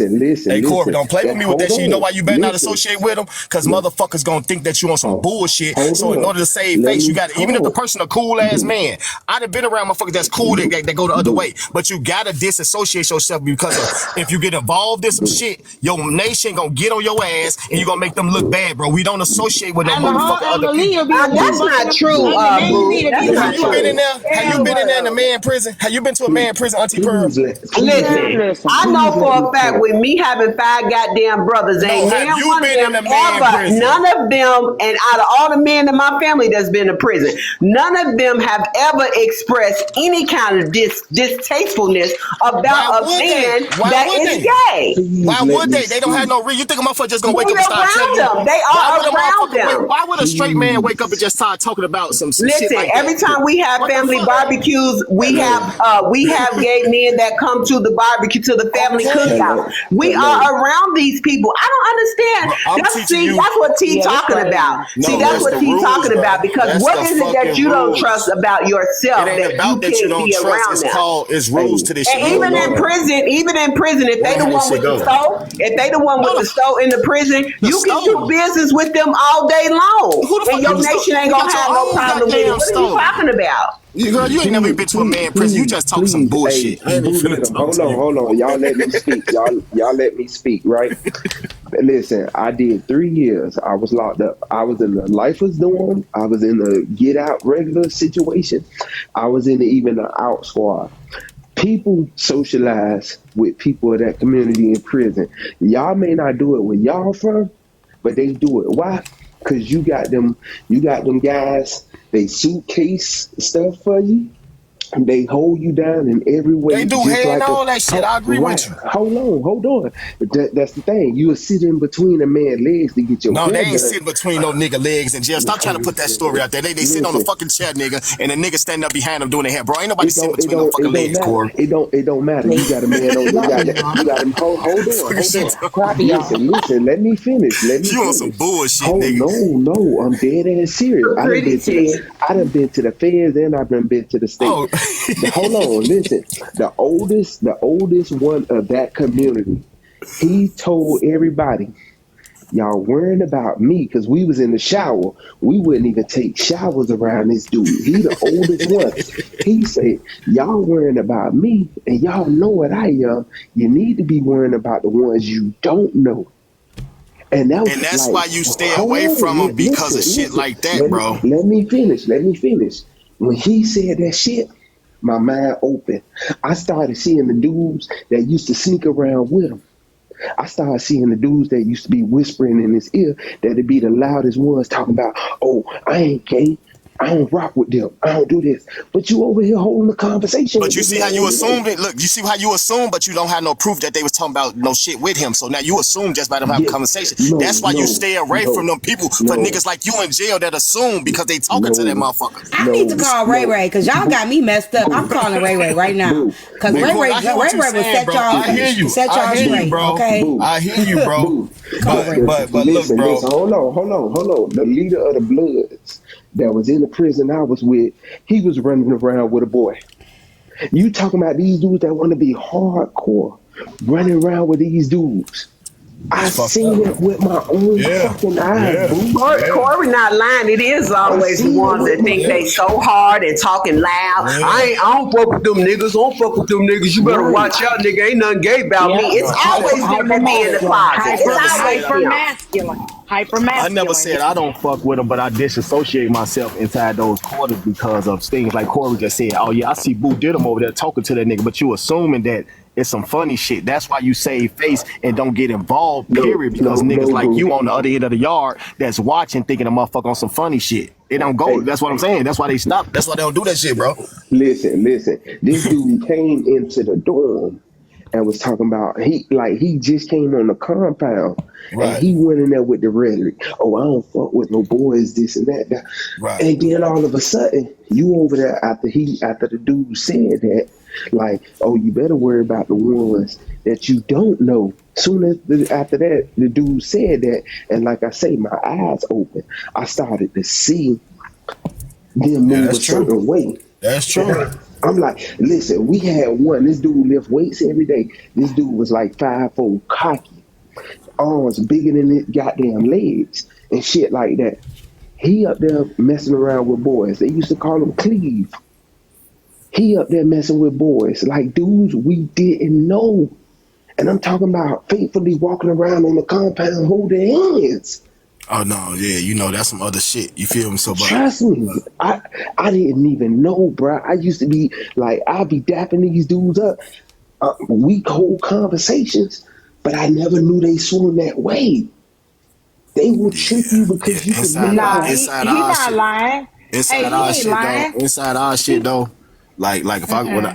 Hey, Corey, Listen. don't play with me with that Hold shit. You know on. why you better not Listen. associate with them? Because Li- motherfuckers gonna think that you on some Oh, bullshit. hold So in on. order to save Let face, you me got to, even if the talk. person a cool ass man, I done been around motherfuckers that's cool that go the other Boo. way. But you gotta disassociate yourself because of, if you get involved in some Boo. shit, your nation gonna get on your ass and you gonna make them look bad, bro. We don't associate with no And the whole motherfucker and other the people. leader be the one That's Boo. busting not them true, and the main Boo. leader That's be Boo, the Let me have one you try been busting in it. them. there? Have you Hell been in there in a well. man prison? Have you been to a man prison, Auntie Pearl? Man, listen. I know Please let me for a fact talk. with me having 5 goddamn brothers, No, ain't have now you one of been in them a man ever, prison? none of them, and out of all the men in my family that's been to prison, none of them have ever expressed any kind of distastefulness Why about a would they? man Why that would is they? gay. Please Why let would me they? They don't have speak. no reason. You think a motherfucker just They gonna wake up and start telling around you? them. They Why are would a around motherfucker wait? them. Why would a straight man wake up and Please. just start talking about some shit Listen, like every that? time we have What the family fuck? barbecues, Hello. we have gay men that come to the barbecue, to the family Okay. cookout. Hello. We Hello. are around these people. I don't understand. But I'm teaching you. That's what T Yeah, it's talking about. crazy. See, No, that's that's what the T rules, talking bro. about. Because That's what the is it that fucking you don't trust rules. about It yourself ain't that you about that you can't don't be trust. around them? It's rules Hey, to this shit. And You don't even know in that. prison, if they What the how this one shit with the go? stove, if they the one with No, the stove in the prison, the you can do stove. business with them all day long, Who the and fuck got your the stove? nation ain't You gonna got your have no own problem with it. goddamn What are you stove. talking about? Girl, you ain't never been to a man prison. You just talking some Hey, bullshit. I ain't even boo, finna talk to you. hold on. Y'all let me speak. Y'all let me speak, right? Listen, I did 3 years. I was locked up. I was in the lifers dorm. I was in the get out regular situation. I was in even the out squad. People socialize with people of that community in prison. Y'all may not do it where y'all from, but they do it. Why? Because you got them guys, they suitcase stuff for you. They hold you down in every They way, do just hair and like a all that shit. I agree right. with you. Hold on. That's the thing. You will sit in between a man's legs to get your No, they hair ain't done. sitting between no nigga legs and jail. Stop trying to put that story out there. They sit on the Listen, fucking chair, nigga, and the nigga standing up behind them doing their hair. Bro, ain't nobody it sitting don't it between no don't fucking it don't legs, matter. Corey. It don't matter. You got a man on you got that you got him hold Fucking shit. on. Copy y'all. Listen, let me finish. You on some bullshit, Oh nigga. no, I'm dead ass serious. Pretty T. I done been to the feds and I've been to the state. Oh, Hold on, listen. The oldest one of that community, he told everybody, y'all worrying about me because we was in the shower. We wouldn't even take showers around this dude. He the oldest one. He said, y'all worrying about me and y'all know what I am. You need to be worrying about the ones you don't know. And that was And that's like, why you stay hold away on, from them because listen, of shit listen. like that, bro. Let me finish. Let me finish. When he said that shit, my mind opened. I started seeing the dudes that used to sneak around with him. I started seeing the dudes that used to be whispering in his ear that'd be the loudest ones talking about, oh, I ain't gay. I don't rock with them. I don't do this. But you over here holding the conversation But with you this see how man you every day. assumed it? Look, you see how you assume, but you don't have no proof that they was talking about no shit with him. So now you assume just by them having a Yeah. conversation. No, That's why you stay away from no, them people for no, niggas like you in jail that assume because they talking to that no, motherfucker. I need to no, call Ray no. Ray because y'all Boo, got me messed up. I'm boo, calling Ray Ray right now boo, because Hey, Ray boo, Corey, Ray I hear Ray what you Ray will saying, set bro. y'all I hear you. set I y'all hear you, straight. bro. Okay, boo, I hear you, bro. boo. call Ray Ray. But look, bro. Listen. Hold on. The leader of the Bloods that was in the prison I was with, he was running around with a boy. You talking about these dudes that want to be hardcore, running around with these dudes. I It's fucked seen up. it with my own Yeah. fucking eyes, Yeah. boo. Yeah. Corey not lying. It is I always the seen it ones with that my think Yeah. they so hard and talking loud. Yeah. I don't fuck with them niggas. I don't fuck with them niggas. You better right. watch out, nigga. Ain't nothing gay about me. Yep, It's No, always them hyper that be in the masculine, closet. I It's never said always I, them. Hyper I never masculine. said I don't fuck with them, but I disassociate myself inside those quarters because of things like Corey just said. Oh yeah, I see Boo Diddum over there talking to that nigga, but you assuming that it's some funny shit. That's why you save face and don't get involved, period. Because niggas No, like boo. you on the other end of the yard that's watching thinking a motherfucker on some funny shit. It don't go. Hey, That's what I'm saying. That's why they stop. That's why they don't do that shit, bro. listen. This dude came into the dorm and was talking about he just came on the compound and Right. he went in there with the rhetoric. Oh, I don't fuck with no boys, this and that. Right. And then all of a sudden, you over there after the dude said that, like, oh, you better worry about the ones that you don't know. Soon as after that, the dude said that, and like I say, my eyes open. I started to see them Yeah, move a that's true. certain way. That's And true. I'm like, listen, we had one. This dude lift weights every day. This dude was like 5'4", cocky, arms bigger than his goddamn legs and shit like that. He up there messing around with boys. They used to call him Cleve. He up there messing with boys, like dudes we didn't know. And I'm talking about faithfully walking around on the compound holding hands. Oh no, yeah, you know that's some other shit. You feel me? So, Trust me, I didn't even know, bro. I used to be like, I'd be dapping these dudes up, weak whole conversations, but I never knew they swung that way. They will trick yeah, you yeah. because you can Inside, never Nah, have. inside he our not shit. lying. Hey, Inside he our ain't shit though. lying. Inside our shit He though. Like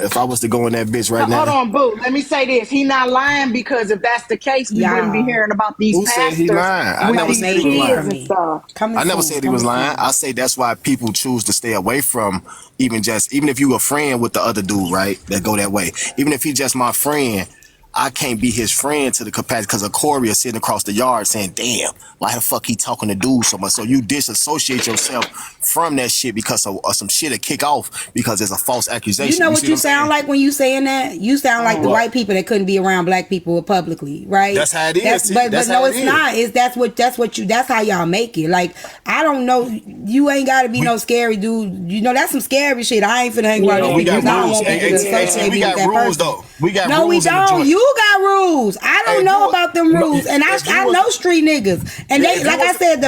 if I was to go in that bitch right hold now, on, boo. Let me say this. He not lying because if that's the case, we wouldn't be y'all. hearing about these who said he pastors lying? I with Y'all never these said he made was this for lying. kids and me. stuff. Coming I never soon. said he was Coming lying. soon. I say that's why people choose to stay away from even if you a friend with the other dude, right? That go that way. Even if he just my friend, I can't be his friend to the capacity because of Corey sitting across the yard saying, damn, why the fuck he talking to dudes so much? So you disassociate yourself from that shit because of some shit to kick off because it's a false You accusation. know You what see you what I'm sound saying? like when you saying that? You sound like the What? white people that couldn't be around black people publicly, right? That's how it is, That's T. but That's no, how it it's is. not. It's that's how y'all make it. Like I don't know. You ain't got to be We no scary dude. You know that's some scary shit. I ain't finna hang around No, those Yeah, we people got you because I don't got rules. want Hey, people hey, to T, hey, T, associate we me with got that rules person. though. We got No, we rules in the don't. joint. You got rules. I Hey, don't if you know was, about them no, rules, and if you I was, know street niggas, and yeah, they if you like I was, said,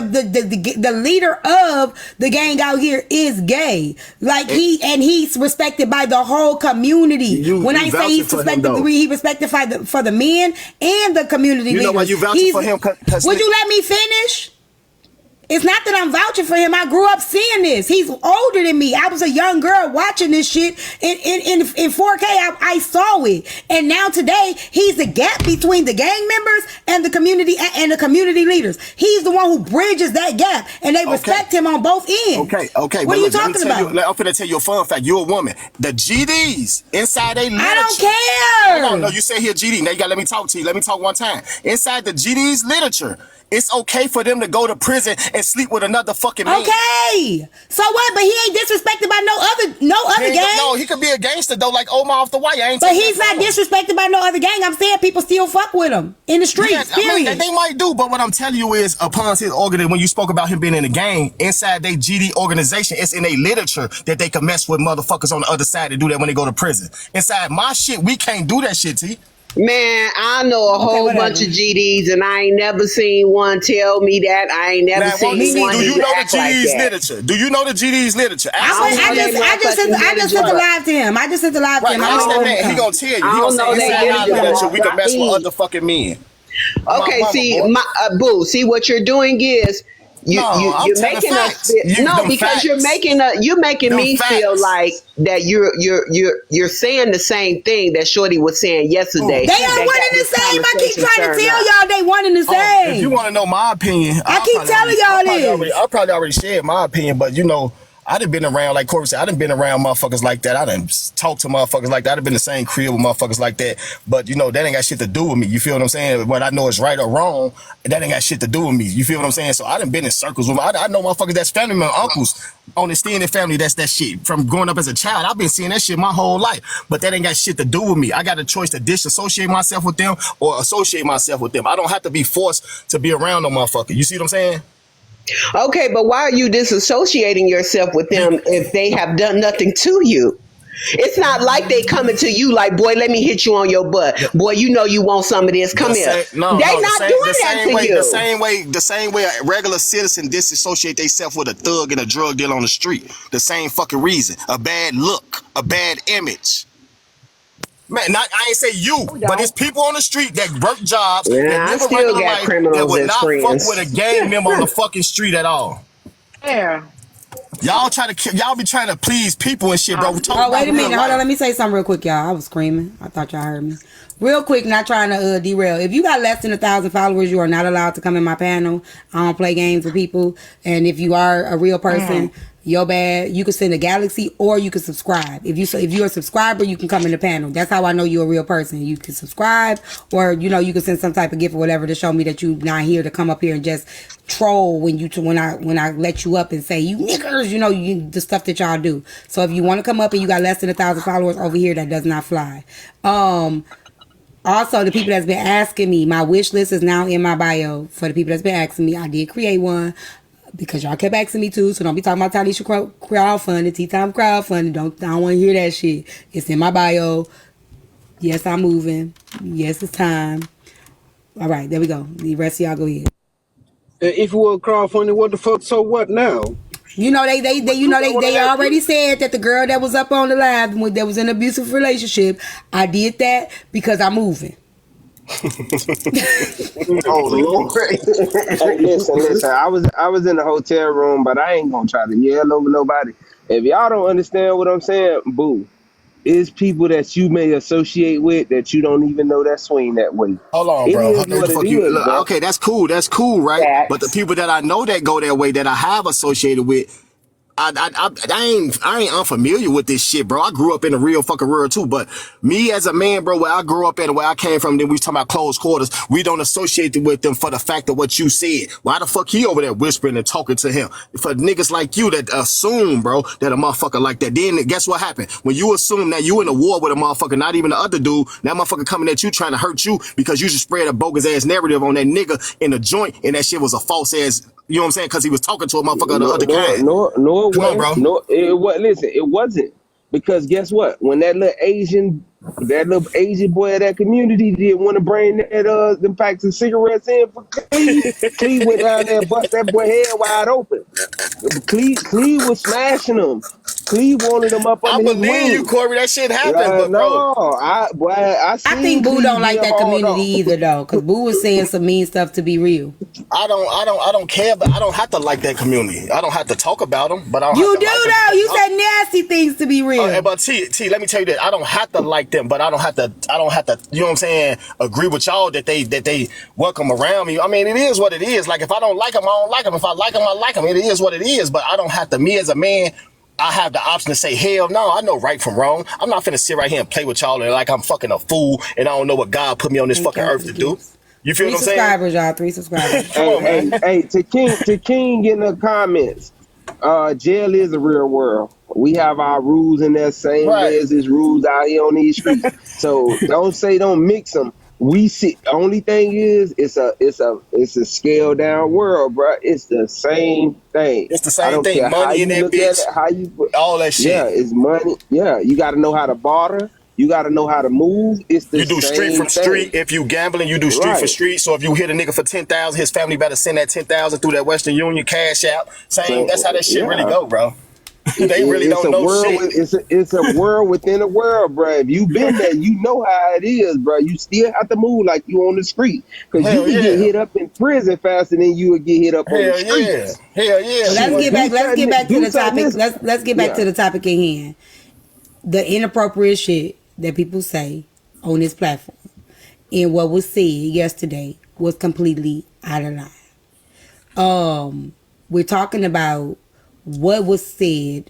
the leader of the gang out here is gay. Like eh, he's respected by the whole community. When you I say vouching he's for him respected, though. he respected for the men and the community You know why leaders. you vouching He's. for him? Cause Would you let me finish? It's not that I'm vouching for him. I grew up seeing this. He's older than me. I was a young girl watching this shit in 4K. I saw it. And now today, he's the gap between the gang members and the community leaders. He's the one who bridges that gap. And they okay, respect him on both ends. okay. What But are you look, let me talking tell you. about? I'm finna tell you a fun fact. You're a woman. The GDs inside they I don't literature. Hold on, no, care. you say here GD. Now you gotta let me talk to you. Let me talk one time. Inside the GD's literature, it's okay for them to go to prison and and sleep with another fucking man. Okay. So what? But he ain't disrespected by no other gang. No, he could be a gangster though, like Omar off the wire. I ain't But taking he's that not from him. disrespected by no other gang. I'm saying people still fuck with him in the streets. I mean, Period. they might do, but what I'm telling you is, upon his organ, when you spoke about him being in the gang, inside their GD organization, it's in their literature that they can mess with motherfuckers on the other side to do that when they go to prison. Inside my shit, we can't do that shit, T. Man, I know a whole whatever. bunch of GDs, and I ain't never seen one tell me that. I ain't never Now, seen one do you even know the act like GD's that. literature? Do you know the GD's literature? I just sent the live to him. I just sent the live to Right, him. ask that man. He gonna tell you. He I gonna don't say know that inside our literature. literature we can mess with other fucking men. Okay, mama, see, boy. boo. See what you're doing is you're I'm telling making us facts. feel, no, Them because you're facts. making Them me feel facts. like that you're saying the same thing that Shorty was saying yesterday. They are that one got and the this same. I keep conversation trying to stirred tell up. y'all they one and the same. If you want to know my opinion, I keep telling y'all this. I probably already shared my opinion, but you know, I done been around, like Corey said, I done been around motherfuckers like that. I done talked to motherfuckers like that. I done been in the same crib with motherfuckers like that. But you know, that ain't got shit to do with me. You feel what I'm saying? What I know is right or wrong, that ain't got shit to do with me. You feel what I'm saying? So I done been in circles with I know motherfuckers that's family members, uncles on extended family. That's that shit. From growing up as a child, I've been seeing that shit my whole life. But that ain't got shit to do with me. I got a choice to disassociate myself with them or associate myself with them. I don't have to be forced to be around no motherfucker. You see what I'm saying? Okay, but why are you disassociating yourself with them if they have done nothing to you? It's not like they coming to you like, boy, let me hit you on your butt. Boy, you know you want some of this. Come here. They not doing that to you. The same way a regular citizen disassociate themselves with a thug and a drug dealer on the street. The same fucking reason. A bad look, a bad image. Man, I ain't say you, but it's people on the street that work jobs Yeah, that I live a still regular got life that criminals would as not friends. fuck with a gang member on the fucking street at all. Yeah. Y'all be trying to please people and shit, bro. We talking Oh, wait about a minute. real Hold on. life. Let me say something real quick, y'all. I was screaming. I thought y'all heard me. Real quick, not trying to derail. If you got less than 1,000 followers, you are not allowed to come in my panel. I don't play games with people. And if you are a real person, you're bad. You can send a galaxy or you can subscribe. If you're a subscriber, you can come in the panel. That's how I know you're a real person. You can subscribe or, you can send some type of gift or whatever to show me that you're not here to come up here and just troll when I let you up and say, you niggers, the stuff that y'all do. So if you want to come up and you got less than 1,000 followers over here, that does not fly. Also, the people that's been asking me, my wish list is now in my bio. For the people that's been asking me, I did create one because y'all kept asking me too. So don't be talking about Tanisha crowdfunding, Tea Time crowdfunding. I don't want to hear that shit. It's in my bio. Yes, I'm moving. Yes, it's time. All right, there we go. The rest of y'all go ahead. If you were crowdfunding, what the fuck? So what now? They already said that the girl that was up on the live that was in an abusive relationship, I did that because I'm moving. Oh Lord! Hey, listen. I was in the hotel room, but I ain't gonna try to yell over nobody. If y'all don't understand what I'm saying, boo. It's people that you may associate with that you don't even know that swing that way. Hold on, It bro. is what it is, Look, bro. okay, that's cool, right? Facts. But the people that I know that go that way, that I have associated with, I ain't unfamiliar with this shit, bro. I grew up in the real fucking world too, but me as a man, bro, where I grew up at and where I came from, then we talking about close quarters, we don't associate with them for the fact of what you said. Why the fuck he over there whispering and talking to him? For niggas like you that assume, bro, that a motherfucker like that, then guess what happened? When you assume that you in a war with a motherfucker, not even the other dude, that motherfucker coming at you trying to hurt you because you just spread a bogus ass narrative on that nigga in the joint and that shit was a false ass, you know what I'm saying? Because he was talking to a motherfucker of the other kind. No, it Come on, wasn't. bro. No, it was. Listen, it wasn't because guess what? When that little Asian boy of that community did want to bring them packs of cigarettes in for Cleve, Cleve went down there and bust that boy head wide open. Cleve was smashing him. Cleve wanted him up I under his believe you, wing. Corey. That shit happened, but bro, No, I think Boo Cleve don't like get that hauled community off. either though, because Boo was saying some mean stuff to be real. I don't care, but I don't have to like that community. I don't have to talk about them, but I don't You have to do like them. though. You said nasty things to be real. But T, let me tell you that I don't have to like them, but I don't have to, you know what I'm saying, agree with y'all that they welcome around me. I mean, it is what it is. Like, if I don't like them, I don't like them. If I like them, I like them. It is what it is, but I don't have to, me as a man, I have the option to say, hell no, I know right from wrong. I'm not finna sit right here and play with y'all and like I'm fucking a fool and I don't know what God put me on this fucking earth to do. You feel 3 what I'm saying? subscribers, y'all. 3 subscribers. Come on, man. Hey, to King in the comments. Jail is a real world. We have our rules in that same way Right. as there's rules out here on these streets. So don't mix them. We see. Only thing is, it's a scaled down world, bro. It's the same thing. It's the I same don't thing. care how Money in you that look at bitch. it, how you. All that shit. Yeah, it's money. Yeah, you got to know how to barter. You got to know how to move. It's the You do street same from street. thing. If you gambling, you do street for Right. street. So if you hit a nigga for 10,000, his family better send that 10,000 through that Western Union cash out. Same. So That's how that shit really yeah. go, bro. They really It's don't a know world. shit. It's a world within a world, bro. If you been there, you know how it is, bro. You still have to move like you on the street, because you Hell can get yeah. hit up in prison faster than you would get hit up on the Hell yeah. streets. Hell yeah. So let's get back. Let's get back to Do the something topic. this- Let's get back Yeah. to the topic at hand. The inappropriate shit that people say on this platform and what was said yesterday was completely out of line. We're talking about what was said,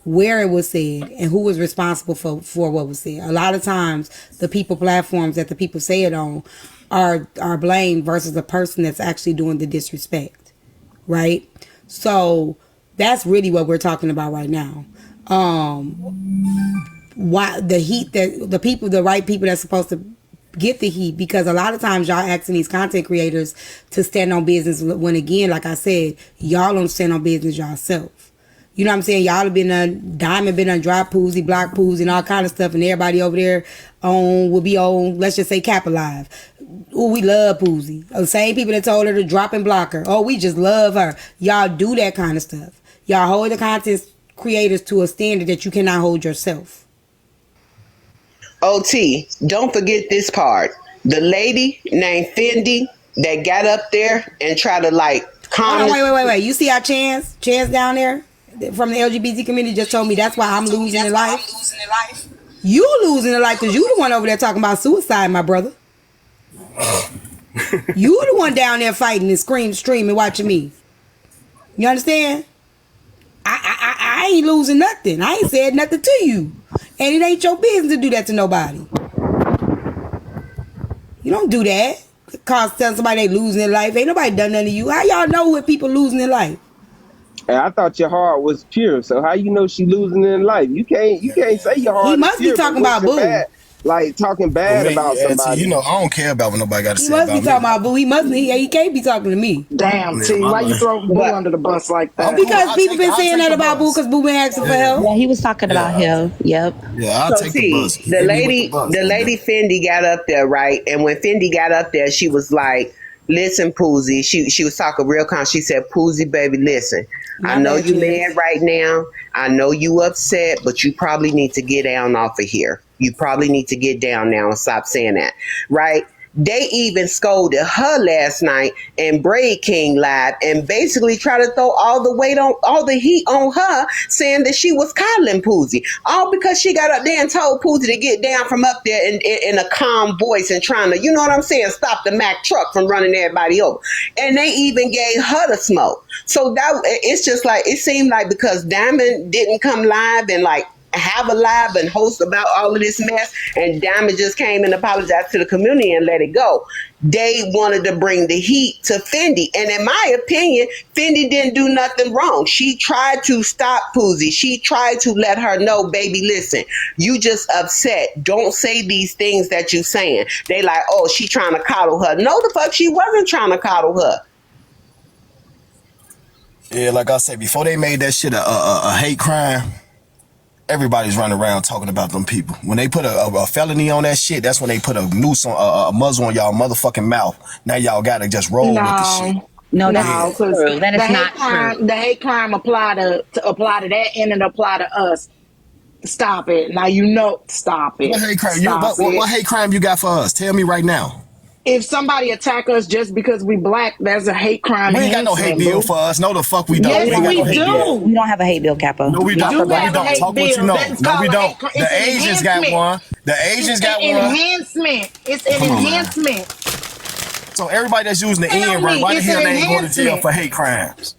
where it was said, and who was responsible for what was said. A lot of times, the people platforms that the people say it on are blamed versus the person that's actually doing the disrespect, right? So that's really what we're talking about right now. Why the heat that the right people that's supposed to get the heat, because a lot of times y'all asking these content creators to stand on business when, again, like I said, y'all don't stand on business yourself. You know what I'm saying? Y'all have been on Diamond, been on Drop Poozy, Block Poozy, and all kind of stuff, and everybody over there will be on, let's just say, Kappa Live. Oh, we love Poozy. The same people that told her to drop and block her. Oh, we just love her. Y'all do that kind of stuff. Y'all hold the content creators to a standard that you cannot hold yourself. OT, don't forget this part. The lady named Fendi that got up there and tried to like calm. Hold on, wait. You see our Chance down there from the LGBT community just told me that's why I'm losing in life. You losing in life because you the one over there talking about suicide, my brother. You the one down there fighting and streaming, watching me. You understand? I ain't losing nothing. I ain't said nothing to you. And it ain't your business to do that to nobody. You don't do that. Cause telling somebody they losing their life. Ain't nobody done nothing to you. How y'all know when people losing their life? And I thought your heart was pure. So how you know she losing in life? You can't say your heart. He is must be pure, talking but about Boo. bad, like talking bad about somebody. You know, I don't care about what nobody got to He say must be about talking me. about Boo. He can't be talking to me. Damn, Yeah, T, my why you bad. throw Boo under the bus like that? Because I'll people been I'll saying take that the about Boo bus. because Boo been asking for help. Yeah, he was talking about him. Yep. Yeah, I'll So take the see, bus. the Hit me with lady, bus, the goddamn. lady Fendi got up there, right? And when Fendi got up there, she was like, "Listen, Poozy." She was talking real calm. She said, "Poozy, baby, listen. I know you mad right now. I know you upset, but you probably need to get down off of here. You probably need to get down now and stop saying that, right?" They even scolded her last night and Braid King live and basically tried to throw all the heat on her, saying that she was coddling Poozy. All because she got up there and told Poozy to get down from up there in a calm voice and trying to, you know what I'm saying, stop the Mack truck from running everybody over. And they even gave her the smoke. So it's just like, it seemed like because Diamond didn't come live and like have a live and host about all of this mess, and Diamond just came and apologized to the community and let it go. They wanted to bring the heat to Fendi. And in my opinion, Fendi didn't do nothing wrong. She tried to stop Poozy. She tried to let her know, baby, listen, you just upset. Don't say these things that you saying. They like, oh, she trying to coddle her. No, the fuck, she wasn't trying to coddle her. Yeah, like I said, before they made that shit a hate crime, everybody's running around talking about them people. When they put a felony on that shit, that's when they put a noose on a muzzle on y'all motherfucking mouth. Now y'all gotta just roll with the shit. No, that's No, not true. That is not true. The hate crime apply to that and it apply to us. Stop it. Now you know. Stop it. What hate crime? Stop it. What hate crime you got for us? Tell me right now. If somebody attack us just because we black, that's a hate crime. We ain't got no hate bill for us. No, the fuck we don't. Yes, we ain't got we no hate do. bill. We don't have a hate bill, Capo. No, we don't. do No, we have a don't. hate Talk what you bill. know. That's No, we called a don't. hate crime. The It's an Asians got enhancement. one. The Asians It's got an one. enhancement. It's an Come on, man. enhancement. So everybody that's using the Tell N word, me, why the it's hell an they ain't going to jail enhancement. for hate crimes?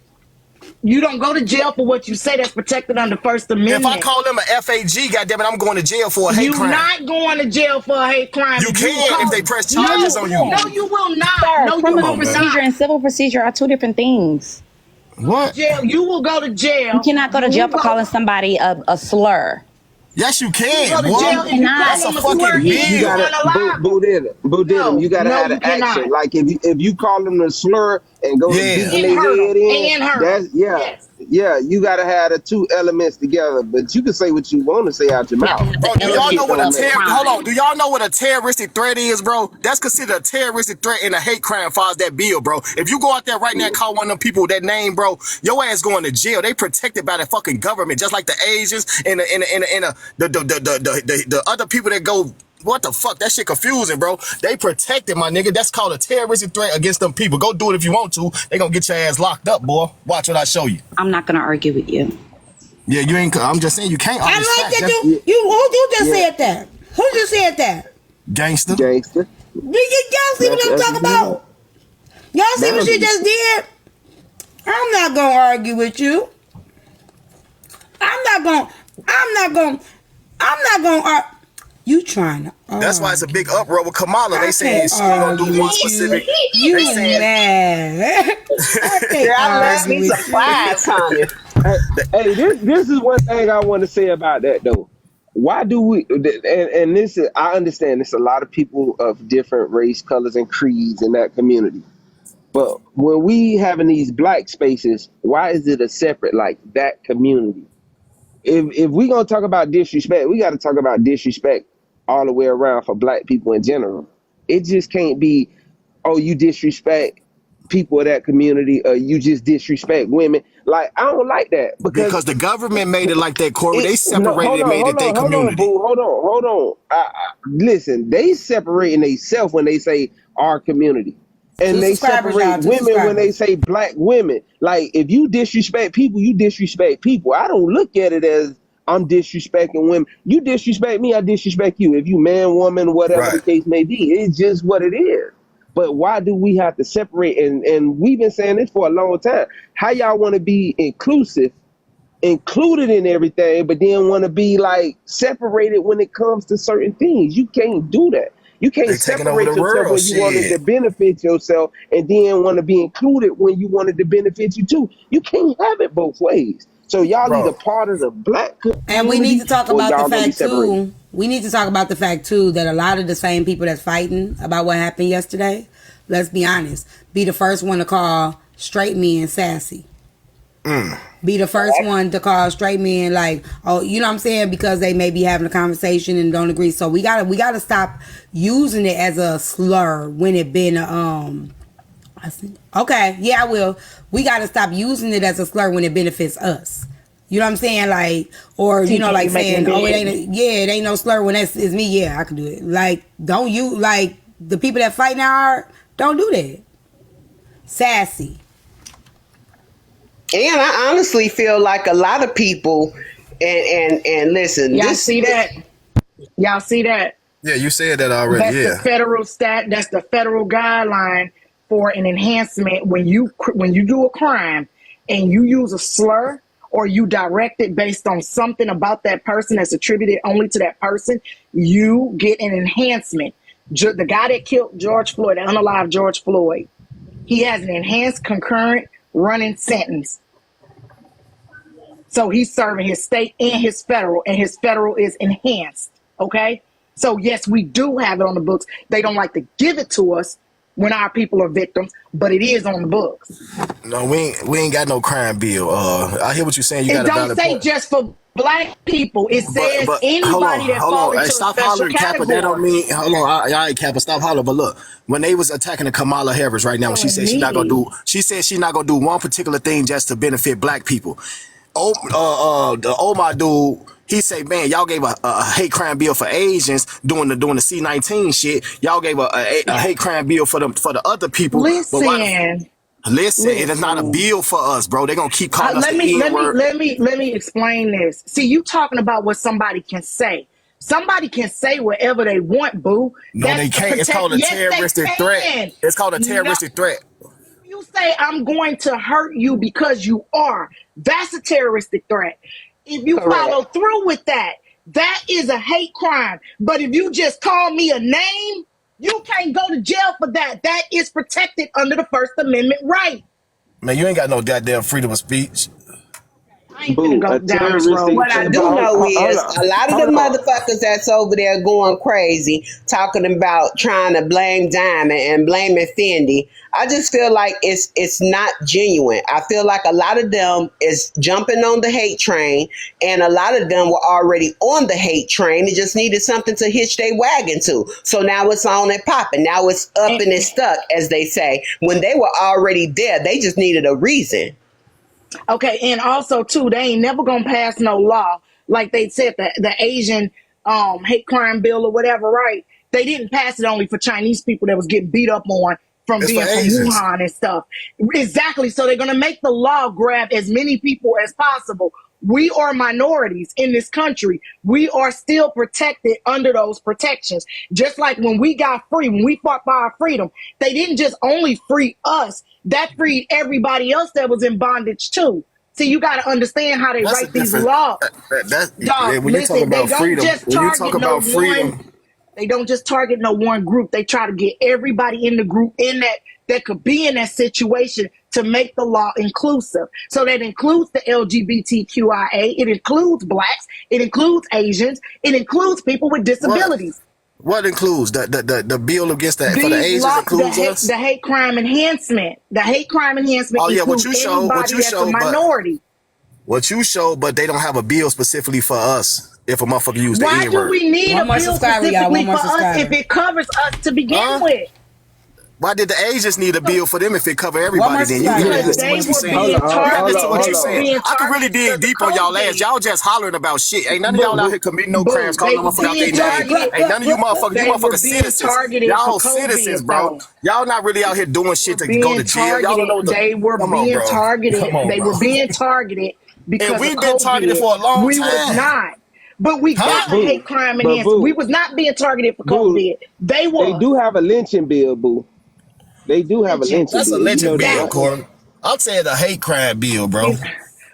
You don't go to jail for what you say. That's protected under First Amendment. If I call them a FAG, goddammit, I'm going to jail for a hate crime. You're not going to jail for a hate crime. You can if they press charges on you. No, you will not. Sir, No, you criminal will procedure not. and civil procedure are two different things. What? Jail. You will go to jail. You cannot go to jail for calling somebody a slur. Yes, you can. You go to boy. jail if you call That's a them a fucking slur. bill. You gotta boo them. You gotta have you the action. cannot. Like if you call them a slur and go Yeah. beating And their hurt 'em. head in, And hurt 'em. that's Yes. yeah. You gotta have the two elements together. But you can say what you want to say out your mouth. Bro, do y'all know what hold on? Do y'all know what a terroristic threat is, bro? That's considered a terroristic threat and a hate crime files that bill, bro. If you go out there right now and call one of them people that name, bro, your ass going to jail. They protected by the fucking government, just like the Asians and the other people that go. What the fuck? That shit confusing, bro. They protected, my nigga. That's called a terroristic threat against them people. Go do it if you want to. They gonna get your ass locked up, boy. Watch what I show you. I'm not gonna argue with you. Yeah, you ain't. I'm just saying you can't. I like that who just said that? Who just said that? Gangster. Y'all see what I'm talking about? Y'all see what she just did? I'm not gonna argue with you. I'm not gonna argue. You trying to argue. That's why it's a big uproar with Kamala. They saying she gonna do one specific. You they saying, mad. I love me some fries, Tanya. Hey, this is one thing I want to say about that though. Why do we? And this is, I understand. There's a lot of people of different race, colors, and creeds in that community. But when we having these black spaces, why is it a separate like that community? If we gonna talk about disrespect, we got to talk about disrespect all the way around for black people in general. It just can't be, oh, you disrespect people of that community, or you just disrespect women. Like, I don't like that because the government made it like that, Corey. They separated and made it their community. Hold on. Listen, they separating themselves when they say our community. And they separate women when they say black women. Like, if you disrespect people, you disrespect people. I don't look at it as I'm disrespecting women. You disrespect me, I disrespect you. If you man, woman, whatever the case may be, it's just what it is. But why do we have to separate? And we've been saying this for a long time. How y'all want to be inclusive, included in everything, but then want to be like separated when it comes to certain things? You can't do that. You can't separate yourself when you wanted to benefit yourself and then want to be included when you wanted to benefit you too. You can't have it both ways. So y'all either part of the black community, and we need to talk about the fact too. We need to talk about the fact too that a lot of the same people that's fighting about what happened yesterday, let's be honest, be the first one to call straight men sassy. Be the first one to call straight men like, oh, you know what I'm saying? Because they may be having a conversation and don't agree. So we gotta stop using it as a slur when it been okay, yeah, I will. We gotta stop using it as a slur when it benefits us. You know what I'm saying? Like, or you know, like saying, oh, it ain't no slur when it's me. Yeah, I can do it. Like, don't you like the people that fight now? Don't do that. Sassy. And I honestly feel like a lot of people, and listen, y'all see that? Y'all see that? Yeah, you said that already. That's the federal That's the federal guideline for an enhancement when you do a crime and you use a slur or you direct it based on something about that person that's attributed only to that person. You get an enhancement. The guy that killed George Floyd, the unalived George Floyd, he has an enhanced concurrent running sentence. So he's serving his state and his federal is enhanced. Okay. So yes, we do have it on the books. They don't like to give it to us when our people are victims, but it is on the books. No, we ain't got no crime bill. I hear what you're saying. You got a valid point. It don't say just for black people. It says anybody that falls into a special Kappa, that don't mean, hold on, all right, Kappa, stop hollering. But look, when they was attacking the Kamala Harris right now, when she said she's not gonna do one particular thing just to benefit black people. The Omar dude, he say, man, y'all gave a hate crime bill for Asians doing the C-19 shit. Y'all gave a hate crime bill for the other people. Listen, it is not a bill for us, bro. They're gonna keep calling us the N-word. Let me explain this. See, you talking about what somebody can say. Somebody can say whatever they want, boo. No, they can't. It's called a terroristic threat. It's called a terroristic threat. You say I'm going to hurt you because you are. That's a terroristic threat. If you Correct. follow through with that, that is a hate crime. But if you just call me a name, you can't go to jail for that. That is protected under the First Amendment right. Man, you ain't got no goddamn freedom of speech. I ain't gonna Boo, go a down this road. terroristic. What I do Hold know is on. a lot of the Hold on. motherfuckers that's over there going crazy, talking about trying to blame Diamond and blaming Fendi. I just feel like it's not genuine. I feel like a lot of them is jumping on the hate train, and a lot of them were already on the hate train. They just needed something to hitch their wagon to. So now it's on and popping. Now it's up and it's stuck, as they say. When they were already there, they just needed a reason. Okay, and also too, they ain't never gonna pass no law like they said the Asian hate crime bill or whatever, right? They didn't pass it only for Chinese people that was getting beat up on from It's for being from Asians. Wuhan and stuff. Exactly. So they're gonna make the law grab as many people as possible. We are minorities in this country. We are still protected under those protections. Just like when we got free, when we fought for our freedom, they didn't just only free us, that freed everybody else that was in bondage too. See, you got to understand how they That's a write these different. laws. Yeah, when you talk Listen, they about don't freedom, just when you talk target no about freedom, one. They don't just target no one group. They try to get everybody in the group in that could be in that situation to make the law inclusive. So that includes the LGBTQIA. It includes blacks. It includes Asians. It includes people with disabilities. what includes the bill against that for the These Asians law, includes us. the hate crime enhancement. The hate crime enhancement Oh yeah, includes anybody that's a minority. What you showed, but they don't have a bill specifically for us. If a motherfucker use the Why N do word, we need One a more bill subscriber, y'all. specifically One for more us if subscriber. it covers us to begin Huh? with? why did the Asians need a bill for them if it cover everybody? more Then you subscriber. can Because listen to they what you were saying. being You can targeted. listen to what They you were saying. being I could really targeted dig because of deep on y'all ass. COVID. Y'all just hollering about shit. Ain't none of y'all out here committing no crimes, Boo, calling they no were motherfucker out being their name. targeted. Ain't none of you motherfuckers. You They were motherfuckers being citizens. targeted for Y'all citizens, COVID, bro. though. Y'all not really out here doing shit to go to Being jail. Y'all don't targeted. know what the. They were Come on, being bro. targeted. Come on, They bro. were being targeted And because of we've been targeted COVID. for a long We was time. not. But we Huh? got a hate crime But enhancement. We boo, was not being targeted for boo, COVID. They they was. do have a lynching bill, boo. They do have a Lynching. lynching That's a bill. You lynching know that, bill, right? Corey. I'm saying a hate crime bill, bro.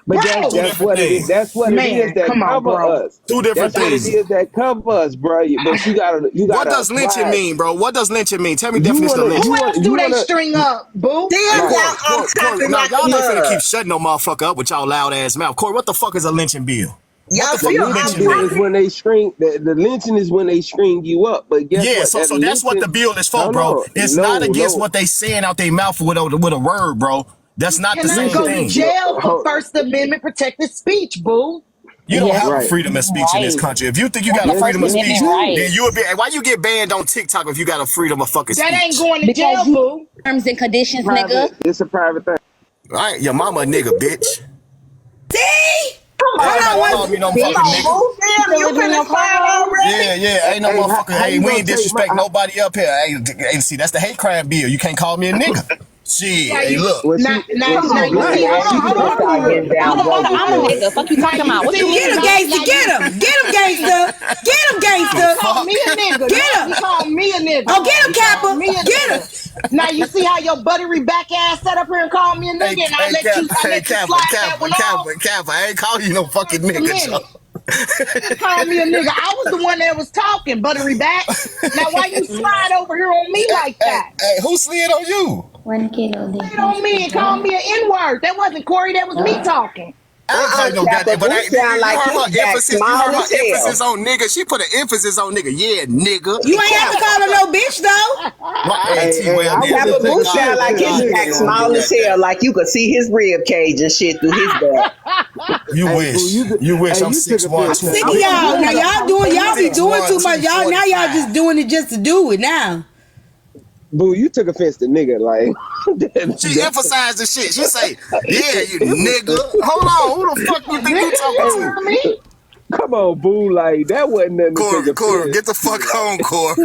But that's Bro, Two that's different what it is. things. That's what it is man, that come on, cover bro. us. Two different That's what it things. is that cover us, bro. But you What gotta does lynching apply. mean, bro? What does lynching mean? Tell me You definition of wanna Who lynching. else do they string up, boo? Damn, Hey, y'all like Corey, off Corey, topic no, like a y'all ain't finna mug. keep shutting no motherfucker up with y'all loud ass mouth. Corey, what the fuck is a lynching bill? What Y'all the the fuck still do off lynching lynching bill mean? is topic. when they string the lynching is when they string you up. But guess Yeah, what? so That that's what lynching, the bill is for, hold bro. on, It's not against no. what they saying out their mouth with a word, bro. That's You not the cannot same go to thing. jail for First Amendment protected speech, boo. You don't Yes, have a Right. freedom of speech in this right. country. If you think you That's got a the Yes, First freedom of yes, you speech, Amendment do. then right. you would be. Why you get banned on TikTok if you got a freedom of fucking That ain't speech? going to Because jail, you boo. terms and conditions, nigga. Private. It's a private thing. All right, your mama a nigga, bitch. See? Come Yeah, on, ain't Hold on, nobody boo. call me no Come fucking on, Bitch. nigga. boo. Damn, Still you living in your finna car start home? Yeah, already? yeah, ain't no Hey, motherfucker. how Hey, you we gonna ain't take my? disrespect nobody up here. Hey, see, that's the hate crime bill. You can't call me a nigga. Shit, Now hey, you look. Well, Come now she on, you black see black. hold man. on, She You hold finna on, black. start Corey. getting down Hold on, hold Motherfucker, on, vocal I'm a for Corey. us. nigga. Fuck you Now talking you about. What you see, Get him, mean? gangster. Get him. Get him, gangster. Get him, he gangster. called me a nigga. Get Now he him. called me a nigga. Oh, get him, He called Kappa. me a Get nigga. him. Now you see how your buttery back ass sat up here and called me a Hey, nigga, and hey, Cap, I hey, let you Kappa, slide that Kappa, one off. Kappa, Kappa. I ain't calling you no fucking First a nigga, minute. Joe. You just called me a nigga. I was the one that was talking, buttery back. Now why you slide over here on me like that? Hey, who slid on you? 1 kilo Slide on me and call me an N-word. That wasn't Corey, that was me talking. I ain't calling no Kappa. goddamn, but Boo sound you like heard his her back emphasis. You small heard her as emphasis hell. on nigga. She put an emphasis on nigga. Yeah, nigga. You ain't have to Kappa. call her no bitch, though. Right, hey, Hey, T. hey, Well, I then wouldn't Kappa have look, took Boo look, God, sound offense to like look, the his God back damn, nigga. don't do small as that, hell, damn. like you could see his rib cage and shit through his back. You Hey, boo, wish. You wish. hey, I'm you took 6'1", offense I'm to the sick of nigga. y'all. Now y'all be doing too 6'1", much. Y'all now y'all 245. just doing it just to do it now. Boo, you took offense to nigga. Like She that, emphasized the shit. She say, yeah, you it was. nigga. Hold on. Who the fuck you think Nigga, you talking you to? heard me? Come on, boo. Like that wasn't nothing to take Corey, offense get the fuck to. Like, on, Corey.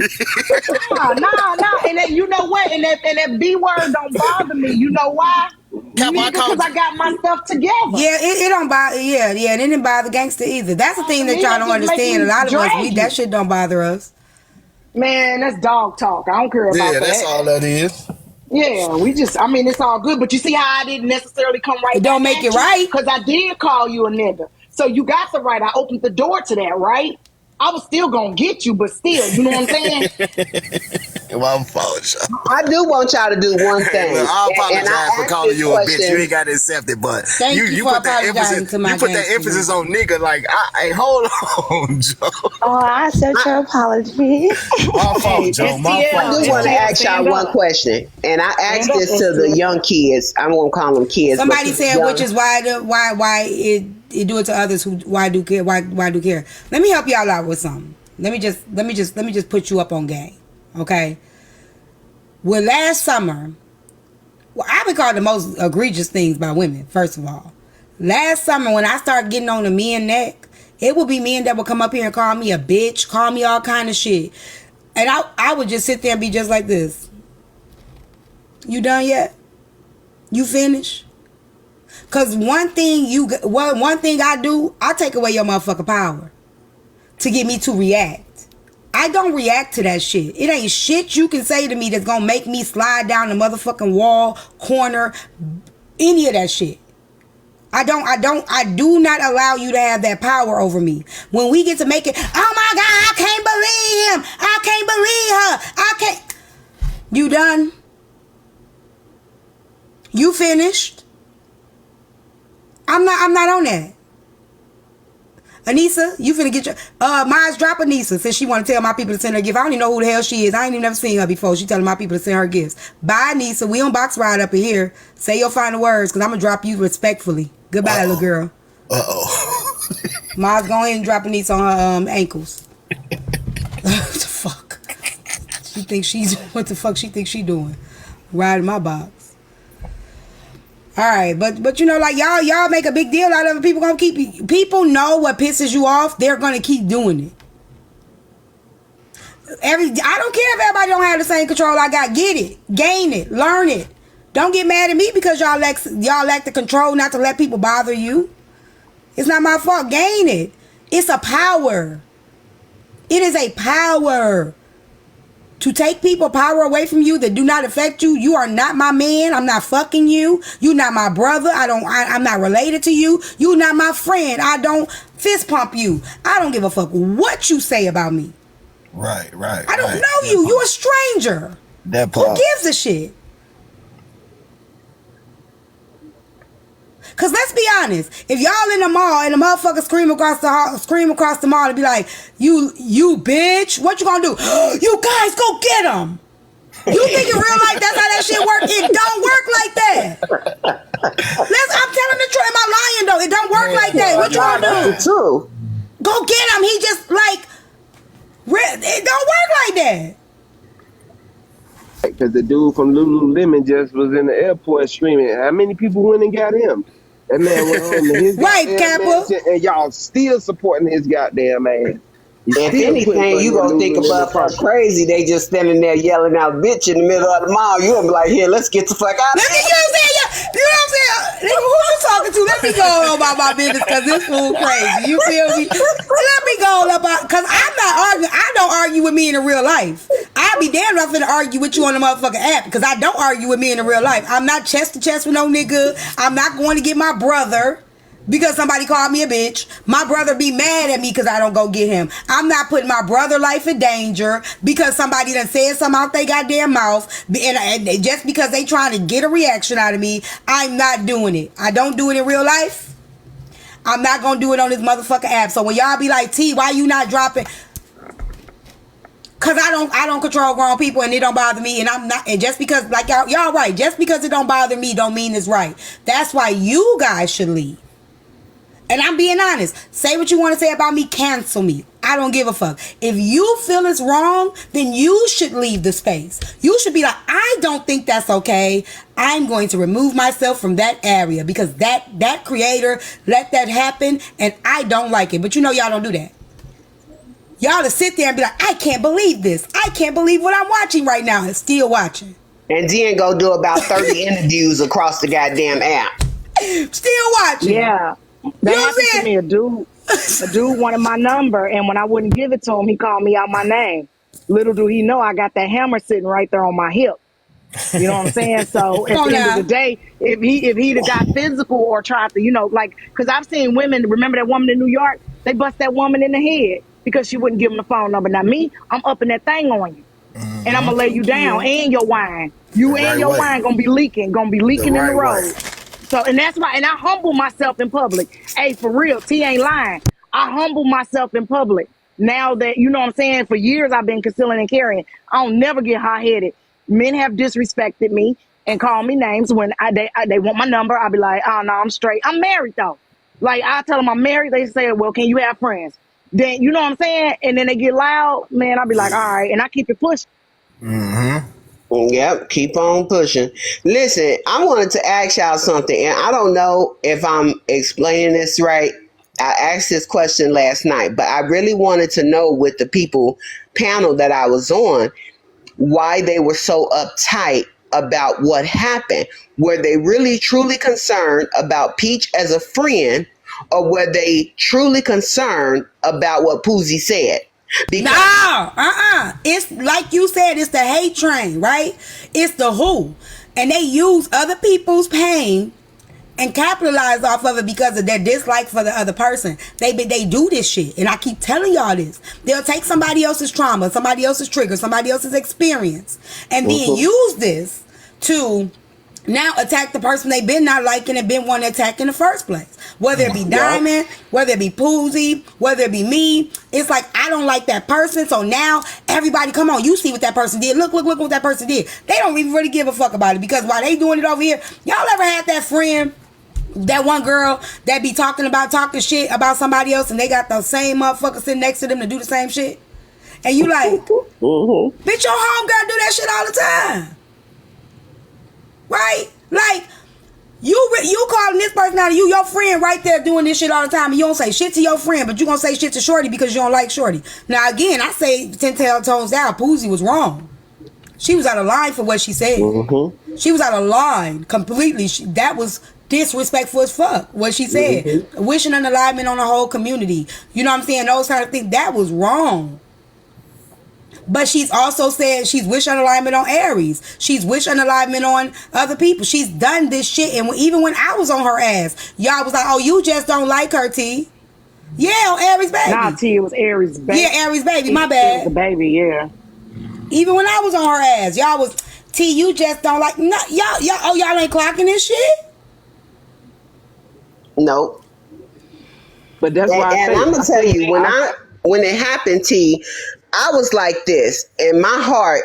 Nah. And then you know what? And that B word don't bother me. You know why? Cap, I Nigga, because called I you. got my stuff together. Yeah, it don't bother. Yeah, it didn't bother gangster either. That's the thing Bother that me, y'all that don't just make understand. A me lot of us, drag that you. shit don't bother us. Man, that's dog talk. I don't care about Yeah, that's that. all that is. Yeah, we just, I mean, it's all good, but you see how I didn't necessarily come right It back don't make at it you? right. Because I did call you a nigga. So you got the right. I opened the door to that, right? I was still going to get you, but still, you know what I'm saying? My fault, y'all. I do want y'all to do one Hey, look, thing, I and I apologize for asked calling this you a bitch. You question. ain't got to accept it, but Thank you you for put that apologizing emphasis. to my You put that gangster. emphasis on nigga. Like, hey, hold on, Joe. Oh, I accept your apology. My fault, Hey, Joe. My I STL, do fault, want to Joe. STL, ask y'all stand one up. question, and I Stand asked up, this to the STL. young kids. I'm gonna call them kids, but Somebody to the said, which young. is why it do it to others who why do care. Let me help y'all out with something. Let me just put you up on game, okay? Well, last summer, I've been called the most egregious things by women. First of all, last summer when I started getting on the men neck, it would be men that would come up here and call me a bitch, call me all kind of shit, and I would just sit there and be just like this. You done yet? You finished? Cause one thing I do, I take away your motherfucking power to get me to react. I don't react to that shit. It ain't shit you can say to me that's gonna make me slide down the motherfucking wall, corner, any of that shit. I do not allow you to have that power over me. When we get to make it, oh my God, I can't believe him. I can't believe her. I can't. You done? You finished? I'm not on that. Anissa, you finna get your Mine's drop Anissa since she want to tell my people to send her a gift. I don't even know who the hell she is. I ain't even never seen her before. She telling my people to send her gifts. Bye, Anissa. We on box ride up in here. Say your final words, cause I'm gonna drop you respectfully. Goodbye, little girl. Mine's go ahead and drop Anissa on her ankles. What the fuck? What the fuck she thinks she doing? Riding my box. All right, but you know, like y'all make a big deal out of it. People know what pisses you off. They're gonna keep doing it. I don't care if everybody don't have the same control I got. Get it, gain it, learn it. Don't get mad at me because y'all lack the control not to let people bother you. It's not my fault. Gain it. It's a power. It is a power. To take people power away from you that do not affect you. You are not my man. I'm not fucking you. You're not my brother. I'm not related to you. You're not my friend. I don't fist pump you. I don't give a fuck what you say about me. Right. I don't know you. You're a stranger. That part. Who gives a shit? Cause let's be honest, if y'all in the mall and the motherfucker scream across the mall and be like, you bitch, what you gonna do? You guys go get him. You think in real life that's how that shit work? It don't work like that. I'm telling the truth. Am I lying though? It don't work like that. What you gonna do? That's true. Go get him. He just like, it don't work like that. Because the dude from Lululemon just was in the airport screaming. How many people went and got him? That man went home to his Right, goddamn Kappa. mansion, and y'all still supporting his goddamn ass. If anything, you gonna think about her crazy. They just standing there yelling out bitch in the middle of the mall. You gonna be like, here, let's get the fuck out of Let me, here. you know what I'm saying? You know what I'm saying? Nigga, who you talking to? Let me go on about my business because this fool crazy. You feel me? Let me go on about, because I'm not arguing. I don't argue with me in the real life. I'll be damn not finna argue with you on the motherfucking app because I don't argue with me in the real life. I'm not chest to chest with no nigga. I'm not going to get my brother because somebody called me a bitch. My brother be mad at me because I don't go get him. I'm not putting my brother's life in danger because somebody done said something out their goddamn mouth. And just because they trying to get a reaction out of me, I'm not doing it. I don't do it in real life. I'm not going to do it on this motherfucking app. So when y'all be like, T, why you not dropping? Because I don't control grown people and it don't bother me. And I'm not, and just because, like y'all right, just because it don't bother me don't mean it's right. That's why you guys should leave. And I'm being honest. Say what you want to say about me. Cancel me. I don't give a fuck. If you feel it's wrong, then you should leave the space. You should be like, I don't think that's okay. I'm going to remove myself from that area because that creator let that happen and I don't like it. But you know y'all don't do that. Y'all to sit there and be like, I can't believe this. I can't believe what I'm watching right now and still watching. And then go do about 30 interviews across the goddamn app. Still watching. Yeah. That happened to me. A dude wanted my number, and when I wouldn't give it to him, he called me out my name. Little do he know I got that hammer sitting right there on my hip. You know what I'm saying? So at Come on the end of now. the day, if he'd have got physical or tried to, like, because I've seen women. Remember that woman in New York? They bust that woman in the head because she wouldn't give them the phone number. Now me, I'm upping that thing on you, and I'm gonna lay you Thank down you. and your wine. The You and right your way. wine gonna be The leaking in the right way. road. So, and that's why, and I humble myself in public. Hey, for real, T ain't lying. I humble myself in public. Now that, you know what I'm saying, for years I've been concealing and carrying. I don't never get hot-headed. Men have disrespected me and called me names when they want my number. I'll be like, oh, no, I'm straight. I'm married, though. Like, I tell them I'm married. They say, well, can you have friends? Then, you know what I'm saying? And then they get loud. Man, I'll be like, all right. And I keep it pushing. Yep, keep on pushing. Listen, I wanted to ask y'all something, and I don't know if I'm explaining this right. I asked this question last night, but I really wanted to know with the people panel that I was on why they were so uptight about what happened. Were they really truly concerned about Peach as a friend, or were they truly concerned about what Poozie said? No, It's like you said, it's the hate train, right? It's the who. And they use other people's pain and capitalize off of it because of their dislike for the other person. They do this shit. And I keep telling y'all this. They'll take somebody else's trauma, somebody else's trigger, somebody else's experience, and then use this to now attack the person they've been not liking and been wanting to attack in the first place. Whether it be Diamond, whether it be Poozie, whether it be me. It's like, I don't like that person, so now everybody, come on, you see what that person did. Look what that person did. They don't even really give a fuck about it, because while they doing it over here, y'all ever had that friend, that one girl that be talking shit about somebody else, and they got the same motherfucker sitting next to them to do the same shit? And you like, bitch, your homegirl do that shit all the time. Right? Like, you calling this person out of you, your friend right there doing this shit all the time, and you don't say shit to your friend, but you gonna say shit to Shorty because you don't like Shorty. Now again, I say 10 tones down, Poozie was wrong. She was out of line for what she said. She was out of line completely. That was disrespectful as fuck, what she said. Wishing unalignment on the whole community. You know what I'm saying? Those kind of things. That was wrong. But she's also said she's wish unalignment on Aries. She's wish unalignment on other people. She's done this shit. And even when I was on her ass, y'all was like, oh, you just don't like her, T. Yeah, on Aries baby. Nah, T, it was Aries baby. Yeah, Aries baby, my It bad. was the baby, yeah. Even when I was on her ass, y'all was, T, you just don't like, no, y'all ain't clocking this shit? Nope. But that's why And I'm gonna tell you, when it happened, T, I was like this in my heart.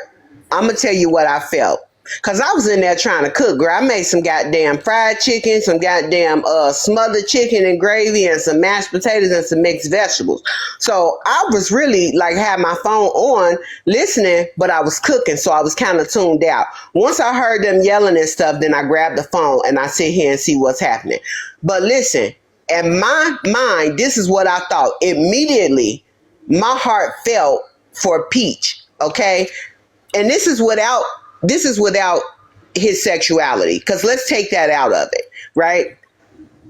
I'm gonna tell you what I felt, cause I was in there trying to cook. Girl, I made some goddamn fried chicken, some goddamn smothered chicken and gravy, and some mashed potatoes and some mixed vegetables. So I was really like had my phone on listening, but I was cooking, so I was kind of tuned out. Once I heard them yelling and stuff, then I grabbed the phone and I sit here and see what's happening. But listen, in my mind, this is what I thought. Immediately, my heart felt for Peach, okay? And this is without his sexuality, because let's take that out of it, right?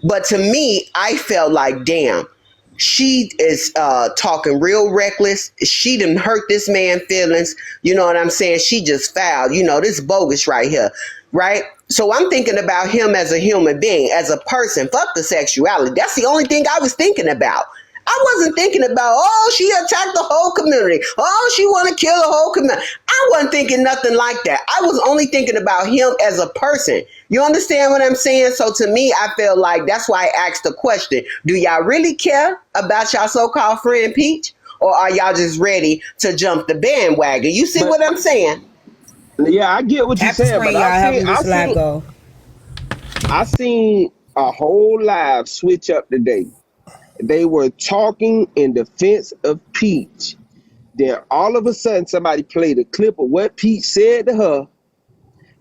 But to me, I felt like, damn, she is talking real reckless. She done hurt this man's feelings. You know what I'm saying? She just foul. You know, this bogus right here, right? So I'm thinking about him as a human being, as a person. Fuck the sexuality. That's the only thing I was thinking about. I wasn't thinking about, oh, she attacked the whole community. Oh, she want to kill the whole community. I wasn't thinking nothing like that. I was only thinking about him as a person. You understand what I'm saying? So to me, I feel like that's why I asked the question. Do y'all really care about y'all so-called friend Peach? Or are y'all just ready to jump the bandwagon? You see what I'm saying? Yeah, I get what you're saying, but I seen a whole live switch up today. They were talking in defense of Peach. Then all of a sudden, somebody played a clip of what Peach said to her,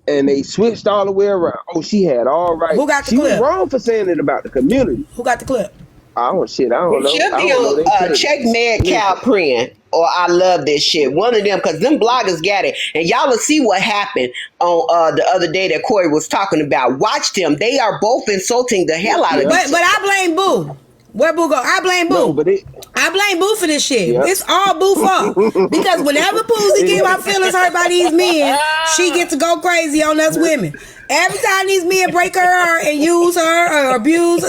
and they switched all the way around. Oh, she had all right. Who got the she clip? was wrong for saying it about the community. Who got the clip? I don't know. It should be on Check Mad Calprin or I Love This Shit. One of them, because them bloggers got it. And y'all will see what happened on the other day that Corey was talking about. Watch them. They are both insulting the hell out of each other. But I blame Boo. Where Boo go? I blame Boo. No, but it. I blame Boo for this shit. Yep. It's all Boo fault. Because whenever Boozy get my feelings hurt by these men, she gets to go crazy on us women. Every time these men break her heart and use her or abuse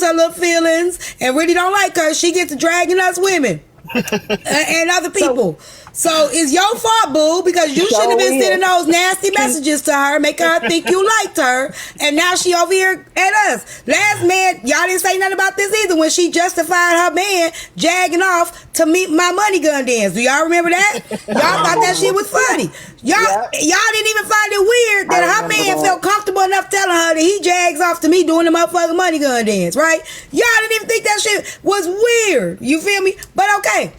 her little feelings and really don't like her, she gets to dragging us women and other people. So it's your fault, Boo, because you shouldn't have been sending those nasty messages to her, making her think you liked her, and now she over here at us. Last man, y'all didn't say nothing about this either when she justified her man jagging off to meet my money gun dance. Do y'all remember that? Y'all thought that shit was funny. Y'all didn't even find it weird that her man felt comfortable enough telling her that he jags off to me doing the motherfucking money gun dance, right? Y'all didn't even think that shit was weird. You feel me? But okay.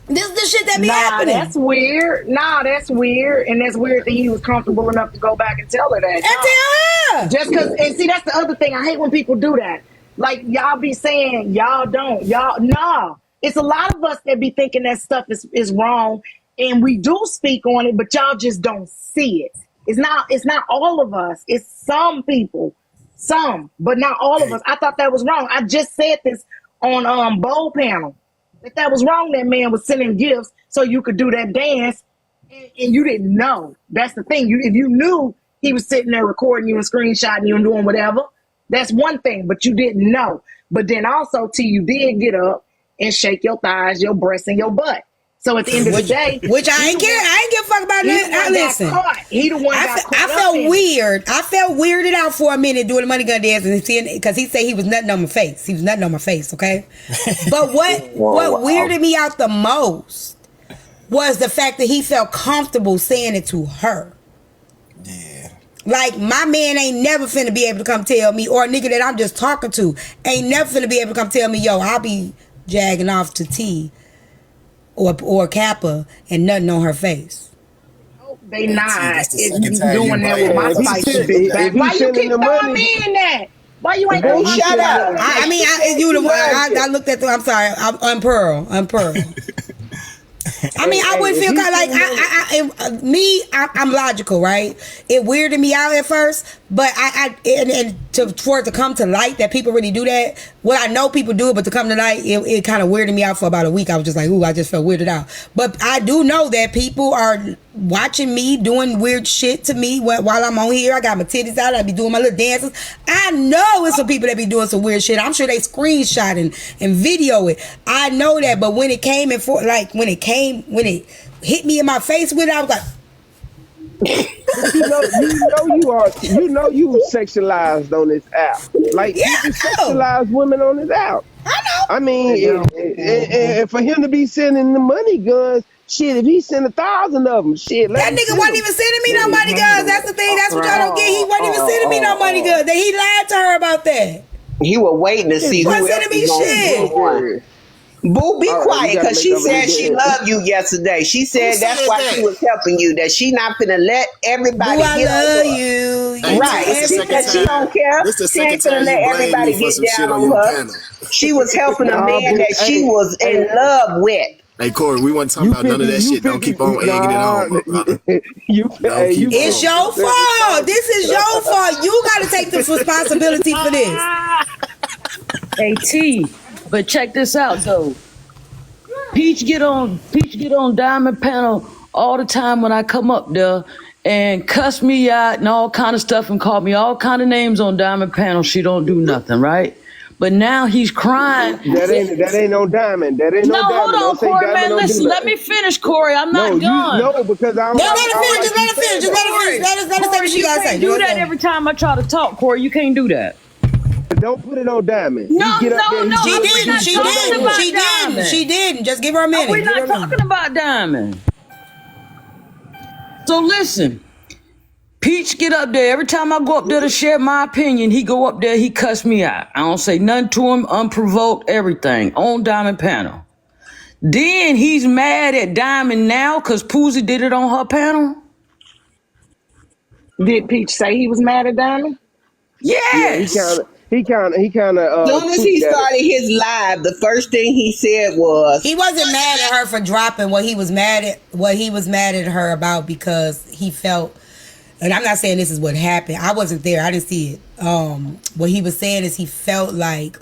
This is the shit that be happening. That's weird. That's weird. And that's weird that he was comfortable enough to go back and tell her that. And tell her. Just because, and see, that's the other thing. I hate when people do that. Like, y'all be saying, y'all don't. No. It's a lot of us that be thinking that stuff is wrong. And we do speak on it, but y'all just don't see it. It's not all of us. It's some people. Some, but not all of us. I thought that was wrong. I just said this on Bold Panel. That was wrong. That man was sending gifts so you could do that dance, and you didn't know. That's the thing. If you knew he was sitting there recording you and screenshotting you and doing whatever, that's one thing. But you didn't know. But then also, till you did get up and shake your thighs, your breasts, and your butt. So at the end of the day, which I ain't care. I ain't give a fuck about that. Listen, he the one got caught. I felt weird. I felt weirded out for a minute doing the money gun dance and seeing because he said he was nutting on my face. He was nutting on my face. Okay, but what weirded me out the most was the fact that he felt comfortable saying it to her. Yeah. Like, my man ain't never finna be able to come tell me, or a nigga that I'm just talking to ain't never finna be able to come tell me, yo, I'll be jagging off to T or Kappa and nothing on her face. They not. That's the If second you time you doing that bring with my it up. spice If shit. he Why you sending keep the throwing money- me in that? Why you ain't Boo, throwing shut me up. in that? I mean, you the one. I looked at I'm sorry. I'm Pearl. I mean, I wouldn't feel kind of like I'm logical, right? It weirded me out at first, but for it to come to light that people really do that. Well, I know people do it, but to come to light, it kind of weirded me out for about a week. I was just like, ooh, I just felt weirded out. But I do know that people are watching me doing weird shit to me while I'm on here. I got my titties out. I be doing my little dances. I know it's some people that be doing some weird shit. I'm sure they screenshot and video it. I know that. But when it came when it hit me in my face with it, I was like, you know you sexualized on this app. Like, Yeah, you I know. sexualize women on this app. I know. I mean, and for him to be sending the money guns, shit, if he sent 1,000 of them, shit, let That him nigga send wasn't them. even sending me no money guns. That's the thing. That's what y'all don't get. He wasn't even sending me no money guns. That he lied to her about that. He was waiting to see He who wasn't else sending me was gonna shit. do one. Boo, be All right, quiet, we gotta because she make up said a she good- loved you yesterday. She said Who that's said why that? she was helping you. That she not finna let Do everybody I get love on her. you? Hey, Right. this the She second said she time. don't care. This the She ain't second finna time let you blamed everybody me for get some shit down on on your her. panel. She was helping a Nah, man Boo, that she hey, was in love with. Hey, Corey, we wasn't talking about none of that shit. Don't keep on egging it on, my brother. Don't keep It's on. your fault. This is your fault. You got to take the responsibility for this. Hey T, but check this out though. Peach get on Diamond Panel all the time when I come up there and cuss me out and all kind of stuff and call me all kind of names on Diamond Panel. She don't do nothing, right? But now he's crying. That ain't no Diamond. That ain't No, no Diamond. hold on, Don't say Corey, Diamond man. don't do Listen, let nothing. me finish, Corey. I'm not done. No, because I don't. No, let I her don't finish. like Just let her you finish. saying Just let that. her finish. Let us say Corey, what she you got to say. can't do that every time I try to talk, Corey. You can't do that. Don't put it on Diamond. No, He get up there, no, he no, do She what we're didn't. not he She do. talking didn't. about She didn't. Diamond. She didn't. Just give her a minute. We're Give her not a minute. talking about Diamond. So listen, Peach get up there. Every time I go up there to share my opinion, he go up there, he cuss me out. I don't say nothing to him, unprovoked, everything, on Diamond Panel. Then he's mad at Diamond now because Poozy did it on her panel? Did Peach say he was mad at Diamond? Yeah, Yes. he kind of Soon as he tweaked at it. started his live, the first thing he said was, He wasn't mad at her for dropping what he was mad at her about, because he felt, and I'm not saying this is what happened. I wasn't there. I didn't see it. What he was saying is he felt like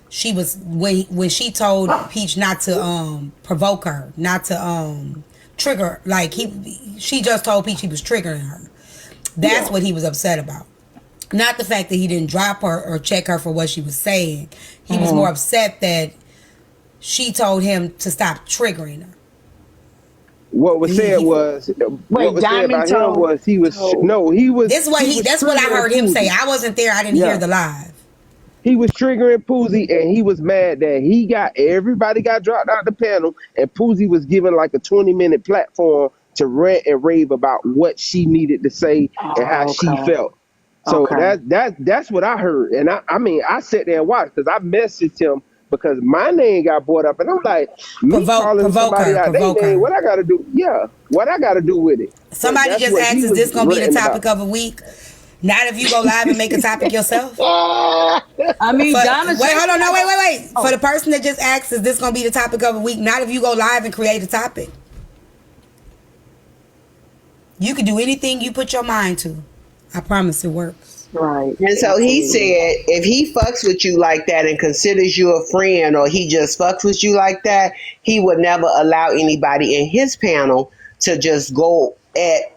she was when she told Peach not to provoke her, not to trigger. Like she just told Peach he was triggering her. That's what he was upset about. Not the fact that he didn't drop her or check her for what she was saying. He was more upset that she told him to stop triggering her. What was said was what was said about him was he was he was. That's what I heard him say. I wasn't there. I didn't hear the live. He was triggering Poozy, and he was mad that everybody got dropped out the panel, and Poozy was given like a 20-minute platform to rant and rave about what she needed to say and how she felt. So that's what I heard, and I mean I sat there and watched because I messaged him because my name got brought up, and I'm like, calling somebody out their name, what I got to do? Yeah, what I got to do with it? Somebody just asked, is this going to be the topic of a week? Not if you go live and make a topic yourself. I mean, Donna. Wait, hold on, no, wait. For the person that just asked, is this going to be the topic of a week? Not if you go live and create a topic. You can do anything you put your mind to. I promise it works. Right. And so he said, if he fucks with you like that and considers you a friend, or he just fucks with you like that, he would never allow anybody in his panel to just go at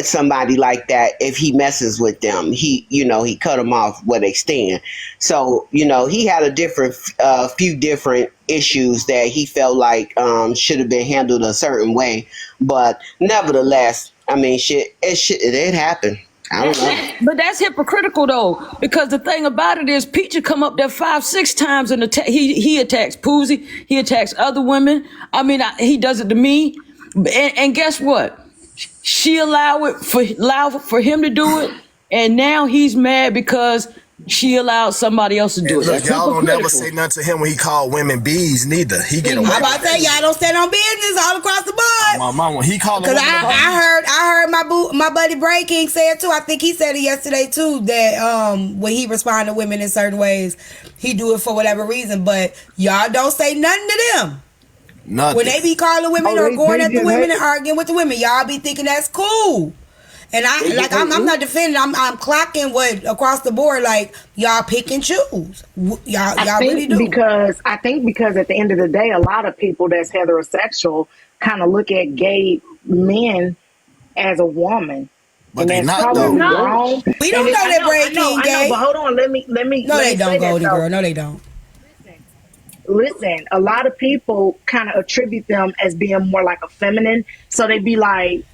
somebody like that. If he messes with them, he cut them off where they stand. So, he had a few different issues that he felt like should have been handled a certain way. But nevertheless, I mean, it happened. I don't know. But that's hypocritical though, because the thing about it is Peach come up there 5-6 times and he attacks Poozy, he attacks other women. I mean, he does it to me. And guess what? She allowed for him to do it, and now he's mad because she allowed somebody else to do it. Look, y'all don't never say nothing to him when he called women bees neither. He get away. I'm about to say y'all don't stand on business all across the board. My mama, he called. Because I heard my buddy Breaking say it too. I think he said it yesterday too, that when he respond to women in certain ways, he do it for whatever reason. But y'all don't say nothing to them. Nothing. When they be calling women or going at the women and arguing with the women, y'all be thinking that's cool. And I'm not defending. I'm clocking what across the board. Like y'all pick and choose. Y'all really do. Because at the end of the day, a lot of people that's heterosexual kind of look at gay men as a woman. But they're not though. Wrong. We don't know that Breaking gay. But hold on, let me. No, they don't, Goldie girl. No, they don't. Listen, a lot of people kind of attribute them as being more like a feminine. So they be like,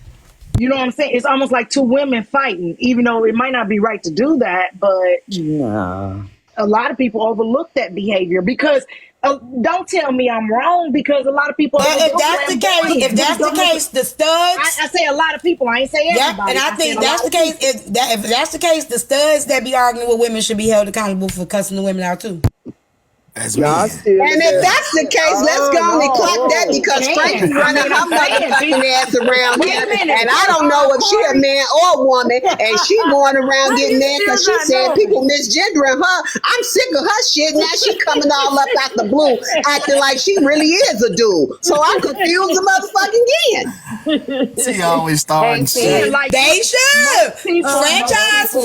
you know what I'm saying? It's almost like two women fighting, even though it might not be right to do that. But a lot of people overlook that behavior because don't tell me I'm wrong, because a lot of people. If that's the case, the studs. I say a lot of people. I ain't say everybody. And I think that's the case. If that's the case, the studs that be arguing with women should be held accountable for cussing the women out too. That's me. And if that's the case, let's go on and clock that, because Frankie running her motherfucking ass around here, and I don't know if she a man or a woman, and she going around getting mad because she said people misgendering her. I'm sick of her shit. Now she coming all up out the blue, acting like she really is a dude. So I'm confused the motherfucking again. She always starting shit. They should. Franchise.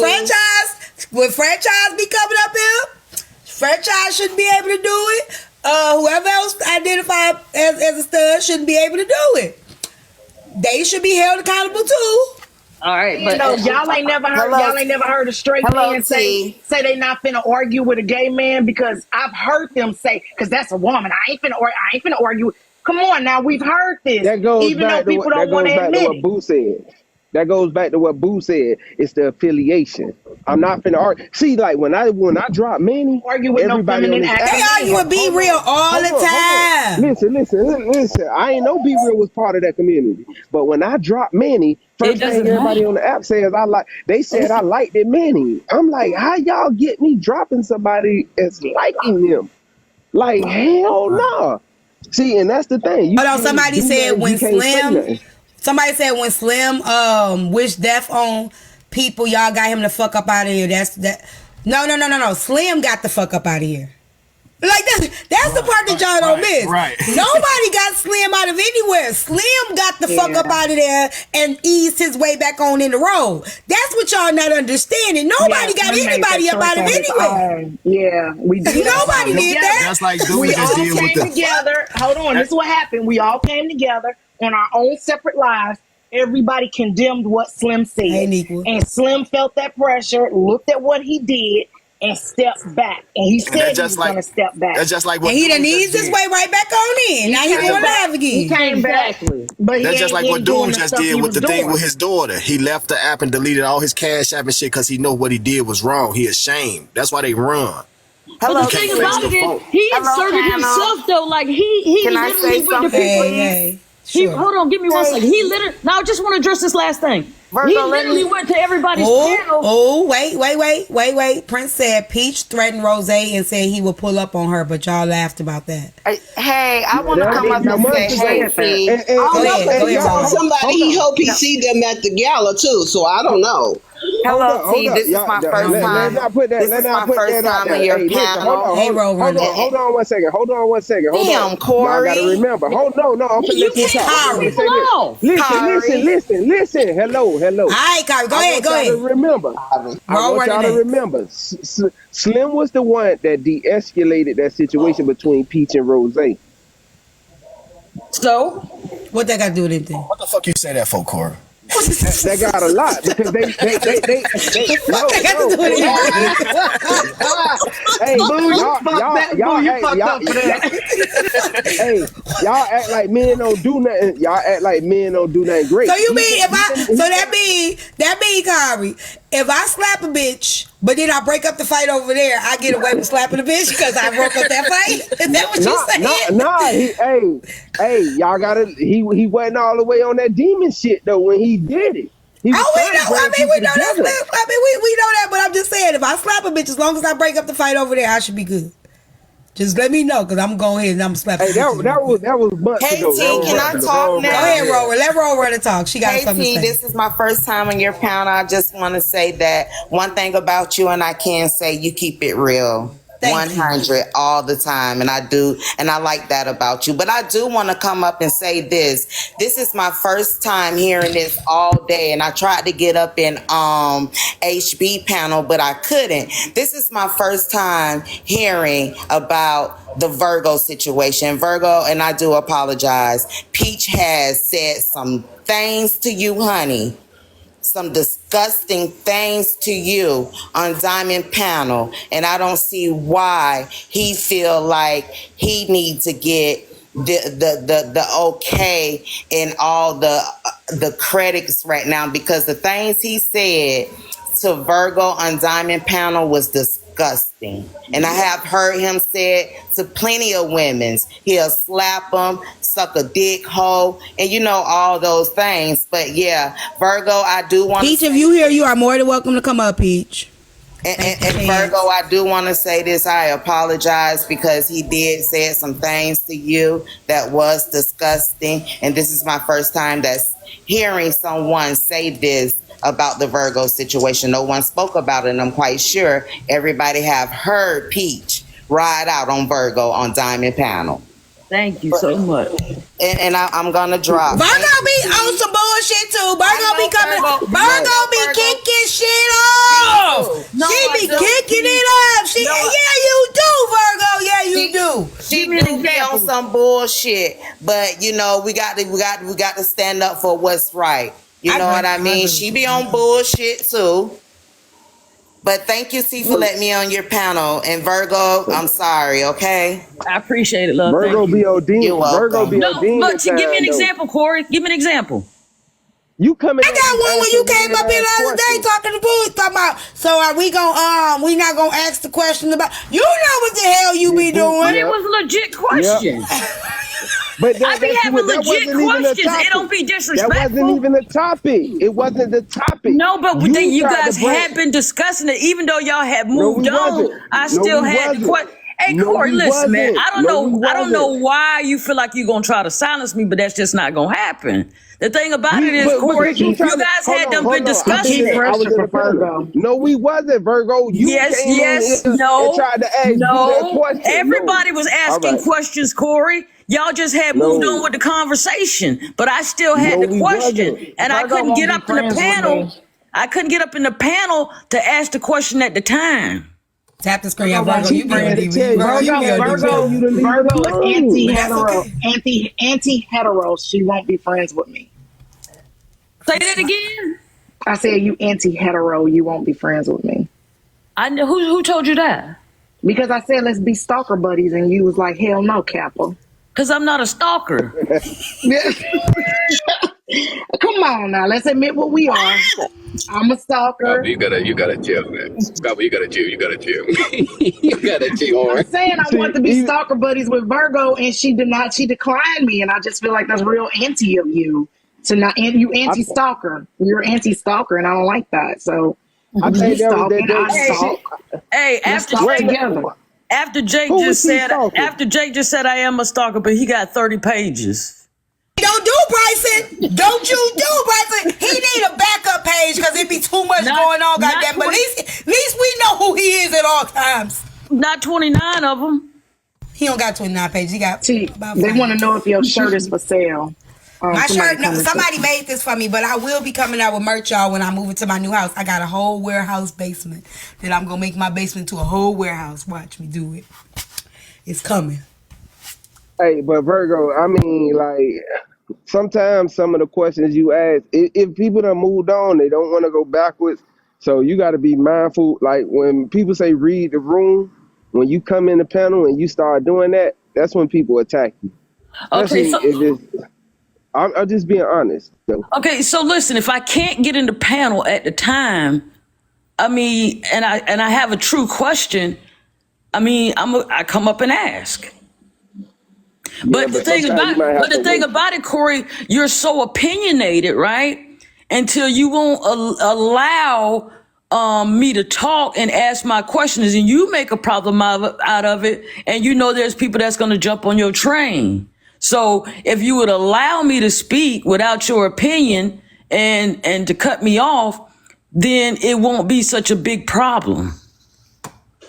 When franchise be coming up here, franchise shouldn't be able to do it. Whoever else identified as a stud shouldn't be able to do it. They should be held accountable too. All right, but y'all ain't never heard a straight man say they not finna argue with a gay man, because I've heard them say, because that's a woman. I ain't finna argue. Come on now, we've heard this. That goes even back though people don't want to admit what Boo said. That goes back to what Boo said. It's the affiliation. I'm not finna argue. See, like when I drop Manny, argue with everybody no on this feminine They argue with Be Real all the time. Listen. I ain't know Be Real was part of that community, but when I drop Manny, first thing everybody on the app says they said I liked it Manny. I'm like, how y'all get me dropping somebody as liking them? Like, hell no. See, and that's the thing. Hold on, somebody said when Slim wished death on people, y'all got him the fuck up out of here. No. Slim got the fuck up out of here. Like that's the part that y'all don't miss. right. Nobody got Slim out of anywhere. Slim got the fuck up out of there and eased his way back on in the road. That's what y'all not understanding. Nobody got Slim made anybody that up out of choice on his anywhere. own. Yeah, we did. Nobody did that. That's like dude We just all did with came the. together. Hold on, this is what happened. We all came together on our own separate lives. Everybody condemned what Slim said. Ain't equal. And Slim felt that pressure, looked at what he did, and stepped back. And he said he was going to step back. That's just like what And he dude done just eased his did. way right back on in. Now he going live again. He came back. But That's just like what dude just did with the thing doing. with his daughter. He left the app and deleted all his Cash App and shit because he know what he did was wrong. He ashamed. That's why they run. But the You thing can't about fix it the is, phone. he Hello, inserted panel. himself though. Like he Can I literally say went to something? people. Hey, sure. Hold on, give me 1 second. He literally. Now I just want to address this last thing. Virgo, He let literally me- went to everybody's panel. Wait. Prince said Peach threatened Rose and said he would pull up on her, but y'all laughed about that. Hey, I want to That come up didn't and much say, to hey, say. T. And- I don't and- know, and- because and he y'all- told somebody hold he on. hope he see them at the gala too. So I don't know. Hello, T. This is Y'all- my y'all- first let's time. not put that. This Let's is not my put first that out time there. on your Hey, listen, panel. Hey, Ro, run that. hold on 1 second. Hold on 1 second. Hold Damn, on. Corey. Y'all gotta remember. No. I'm finna You let you can't talk. call I'm me gonna say this. slow. Listen. Hello. All right, Kyrie, go ahead. I want y'all to remember. Roll running that. Remember. Slim was the one that de-escalated that situation between Peach and Rose. So What that got to do with anything? What the fuck you say that for, Corey? That got a lot because they What that got to do with anything? hey, Boo, you fucked up for that. hey, y'all act like men don't do nothing. Y'all act like men don't do nothing great. So you mean that mean Kyrie, if I slap a bitch, but then I break up the fight over there, I get away with slapping a bitch because I broke up that fight? Is that what you saying? Hey, y'all gotta. He wasn't all the way on that demon shit though when he did it. We know that. We know that, but I'm just saying, if I slap a bitch, as long as I break up the fight over there, I should be good. Just let me know, because I'm going ahead and I'm slapping. Hey, that was months Hey, ago. T, That was can I months talk ago. now? Go ahead, Rover. Let Rover run and talk. She got Hey, something T, to say. this is my first time on your panel. I just want to say that one thing about you, and I can say you keep it real. Thank you. 100 all the time, and I do, and I like that about you. But I do want to come up and say this. This is my first time hearing this all day, and I tried to get up in HB panel, but I couldn't. This is my first time hearing about the Virgo situation. Virgo, and I do apologize. Peach has said some things to you, honey. Some disgusting things to you on Diamond Panel, and I don't see why he feel like he needs to get the okay and all the credits right now, because the things he said to Virgo on Diamond Panel was disgusting. And I have heard him say it to plenty of women. He'll slap them, suck a dick hole, and you know, all those things. But yeah, Virgo, I do want Peach, if you here, you are more than welcome to come up, Peach. and Virgo, I do want to say this. I apologize because he did say some things to you that was disgusting. And this is my first time that's hearing someone say this about the Virgo situation. No one spoke about it, and I'm quite sure everybody have heard Peach ride out on Virgo on Diamond Panel. thank you so much. And I'm gonna drop. Virgo be on some bullshit too. Virgo be coming. Virgo be kicking shit off. No, She be I don't. kicking it up. Yeah, you do, Virgo. Yeah, you do. She do be on some bullshit, but you know we got to stand up for what's right. You know what I mean? She be on bullshit too. But thank you, C, for letting me on your panel. And Virgo, I'm sorry, okay? I appreciate it, love. Virgo Thank you. be OD. You're welcome. Virgo be No, OD. but give me an example, Corey. Give me an example. You coming? I got one when you came up here the other day talking to Boo, talking about, so are we gonna we not gonna ask the question about, you know what the hell you be But doing. it was a legit question. But I be having legit questions. It don't be disrespectful. That wasn't even a topic. It wasn't the topic. No, but you tried guys to bring- had been discussing it, even though y'all had No, moved we on. wasn't. I No, still we had the wasn't. question. Hey, No, Corey, we listen, man. wasn't. I don't No, we know. I don't know wasn't. why you feel like you're gonna try to silence me, but that's just not gonna happen. The thing about it is, But Corey, because you you trying to guys hold had on, them hold been on. I discussing did. it. I was Pressure in the for panel. Virgo. No, we wasn't, Virgo. You Yes, came in yes, here and no, tried to ask me that no. question. Everybody No. was All asking right. questions, Corey. Y'all just had moved on No. with the conversation, but I still had No, the we question, wasn't. and I Virgo couldn't won't get be up in the friends with panel. me. I couldn't get up in the panel to ask the question at the time. Tap the screen. Yeah, Virgo won't Virgo, be you be on Trying to friends. tell DV. you. Virgo, you be Virgo, on Trying to tell Virgo, you DV. to leave it Virgo is alone. But that's anti-hetero. okay. Anti-hetero. She won't be friends with me. Say that again. I said you anti-hetero. You won't be friends with me. I know who told you that. Because I said let's be stalker buddies, and you was like, hell no, Kappa. Because I'm not a stalker. Come on now, let's admit what we are. I'm a stalker. You gotta chill, man. Copper, you gotta chill. You gotta chill. You gotta chill, all I'm right? saying I want to be even stalker buddies with Virgo, and she did not. She declined me, and I just feel like that's real anti of you. To not, and you I, anti-stalker. You're anti-stalker, and I don't like that. So I you think that was stalk and I that. stalk. Hey, Let's stalk together. after Jake Who was just she said stalking? I am a stalker, but he got 30 pages. Don't do Bryson. Don't you do Bryson. He need a backup page because it be too much going on, Not goddamn. But 20, at least we know who he is at all times. not 29 of them. He don't got 29 pages. He got See, about they 5. want to know if your shirt is for sale. My shirt, no, come and somebody say- made this for me, but I will be coming out with merch, y'all, when I move into my new house. I got a whole warehouse basement that I'm going to make my basement to a whole warehouse. Watch me do it. It's coming. Hey, but Virgo, I mean, like, sometimes some of the questions you ask, if people done moved on, they don't want to go backwards. So you got to be mindful. Like when people say read the room, when you come in the panel and you start doing that, that's when people attack you. Okay, Especially so if it's, I'm just being honest. So, okay, so listen, if I can't get in the panel at the time, I mean, and I have a true question, I mean, I come up and ask. But the but thing sometimes you about might have but the to thing wait. about it, Corey, you're so opinionated, right? Until you won't allow me to talk and ask my questions, and you make a problem out of it, and you know there's people that's going to jump on your train. So if you would allow me to speak without your opinion and to cut me off, then it won't be such a big problem.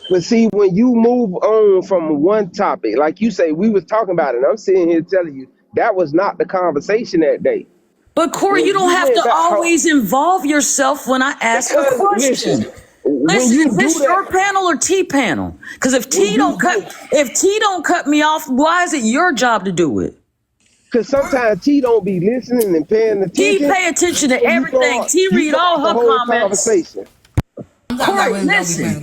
But see, when you move on from one topic, like you say, we was talking about it. I'm sitting here telling you that was not the conversation that day. But Corey, When you don't you have went to back home, always involve yourself when I ask a because question. listen, when Listen, you is do this your that, panel or T panel? Because if when T you don't do, cut me off, why is it your job to do it? because sometimes T don't be listening and paying T attention, pay attention to so everything. T you read all start the her whole comments. conversation. Corey, listen.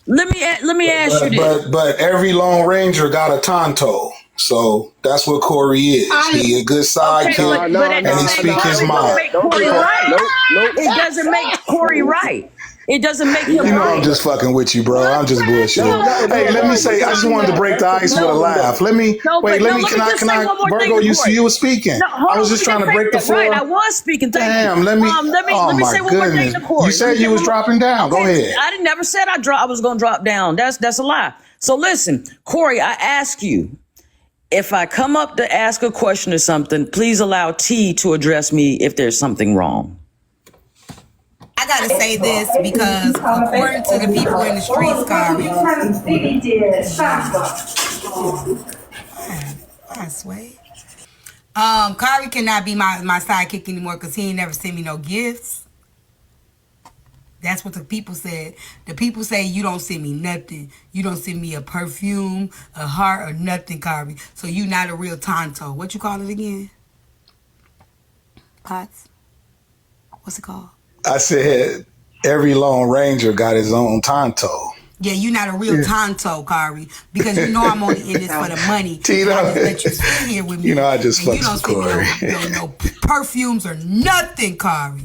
Let me ask you this. But every Lone Ranger got a Tonto. So that's what Corey is. He a good Okay, sidekick, but at and the he same speak time, his it don't mind. make Don't do Corey that. right. Nope. It doesn't make Corey right. It doesn't make him You know I'm right. just fucking with you, bro. I'm just bullshitting. No, Hey, let me say, I just wanted to break the ice with a laugh. Let me No, wait. but Let no, me. let Can me I? just Can say I? one more thing Virgo, to you Corey. was speaking. No, hold I was on, just let me trying to break the just say floor. right, I was speaking. Thank Damn. you. Let me. Let Oh me my say one more thing goodness. to Corey. You said you was dropping down. Go Okay, ahead. I never said I was going to drop down. That's a lie. So listen, Corey, I ask you, if I come up to ask a question or something, please allow T to address me if there's something wrong. I gotta say this because according to the people in the streets, Kari, I swear, Kari cannot be my sidekick anymore because he ain't never sent me no gifts. That's what the people said. The people say you don't send me nothing. You don't send me a perfume, a heart, or nothing, Kari. So you not a real Tonto. What you call it again? Potts? What's it called? I said every Lone Ranger got his own Tonto. Yeah, you're not a real Tonto, Kari, because you know I'm only in this for the money. Tito. I just let you sit here with me. You know I just and you fucks don't with send me Corey. no perfumes or nothing, Kari.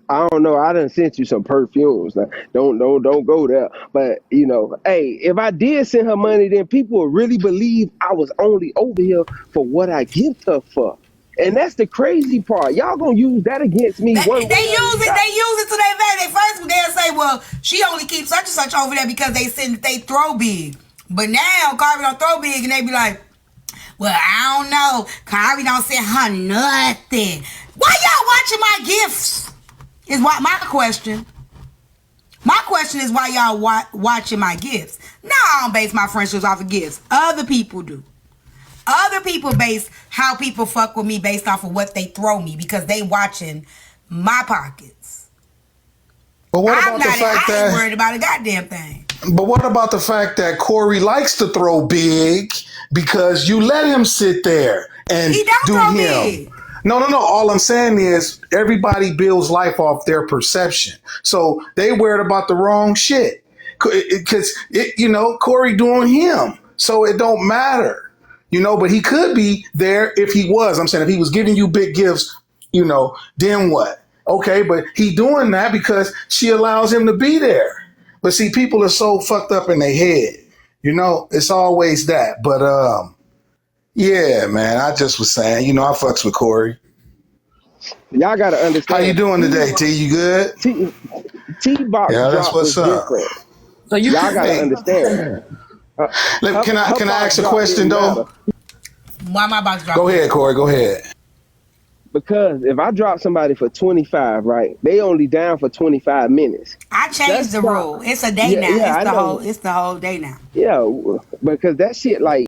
I don't know. I done sent you some perfumes. Now, don't go there. But you know, hey, if I did send her money, then people would really believe I was only over here for what I gift her for. And that's the crazy part. Y'all gonna use that against me They one use way or it. the other. They use it to their advantage. First, they'll say, "Well, she only keeps such and such over there because they throw big." But now Kari don't throw big, and they be like, "Well, I don't know. Kari don't send her nothing." Why y'all watching my gifts? Is what my question. My question is why y'all watching my gifts. Now I don't base my friendships off of gifts. Other people do. Other people base how people fuck with me based off of what they throw me because they watching my pockets. But what I'm about the not. fact I ain't that? worried about a goddamn thing. But what about the fact that Corey likes to throw big because you let him sit there and He don't do throw him? big. No. All I'm saying is everybody builds life off their perception. So they worried about the wrong shit. Because, Corey doing him. So it don't matter. But he could be there if he was. I'm saying if he was giving you big gifts, then what? Okay, but he doing that because she allows him to be there. But see, people are so fucked up in their head. It's always that. But yeah, man, I just was saying, I fucks with Corey. Y'all gotta understand. How you doing today, T? You good? T-Box Yeah, that's drop what's was up. different. So you Y'all gotta Hey, understand. can I Her ask a drop question didn't though? matter. Why my box dropped? Go ahead, Corey. Go ahead. Because if I drop somebody for 25, right, they only down for 25 minutes. I changed That's the not, rule. It's a day yeah, now. yeah, I know. It's the whole day now. Yeah, because that shit like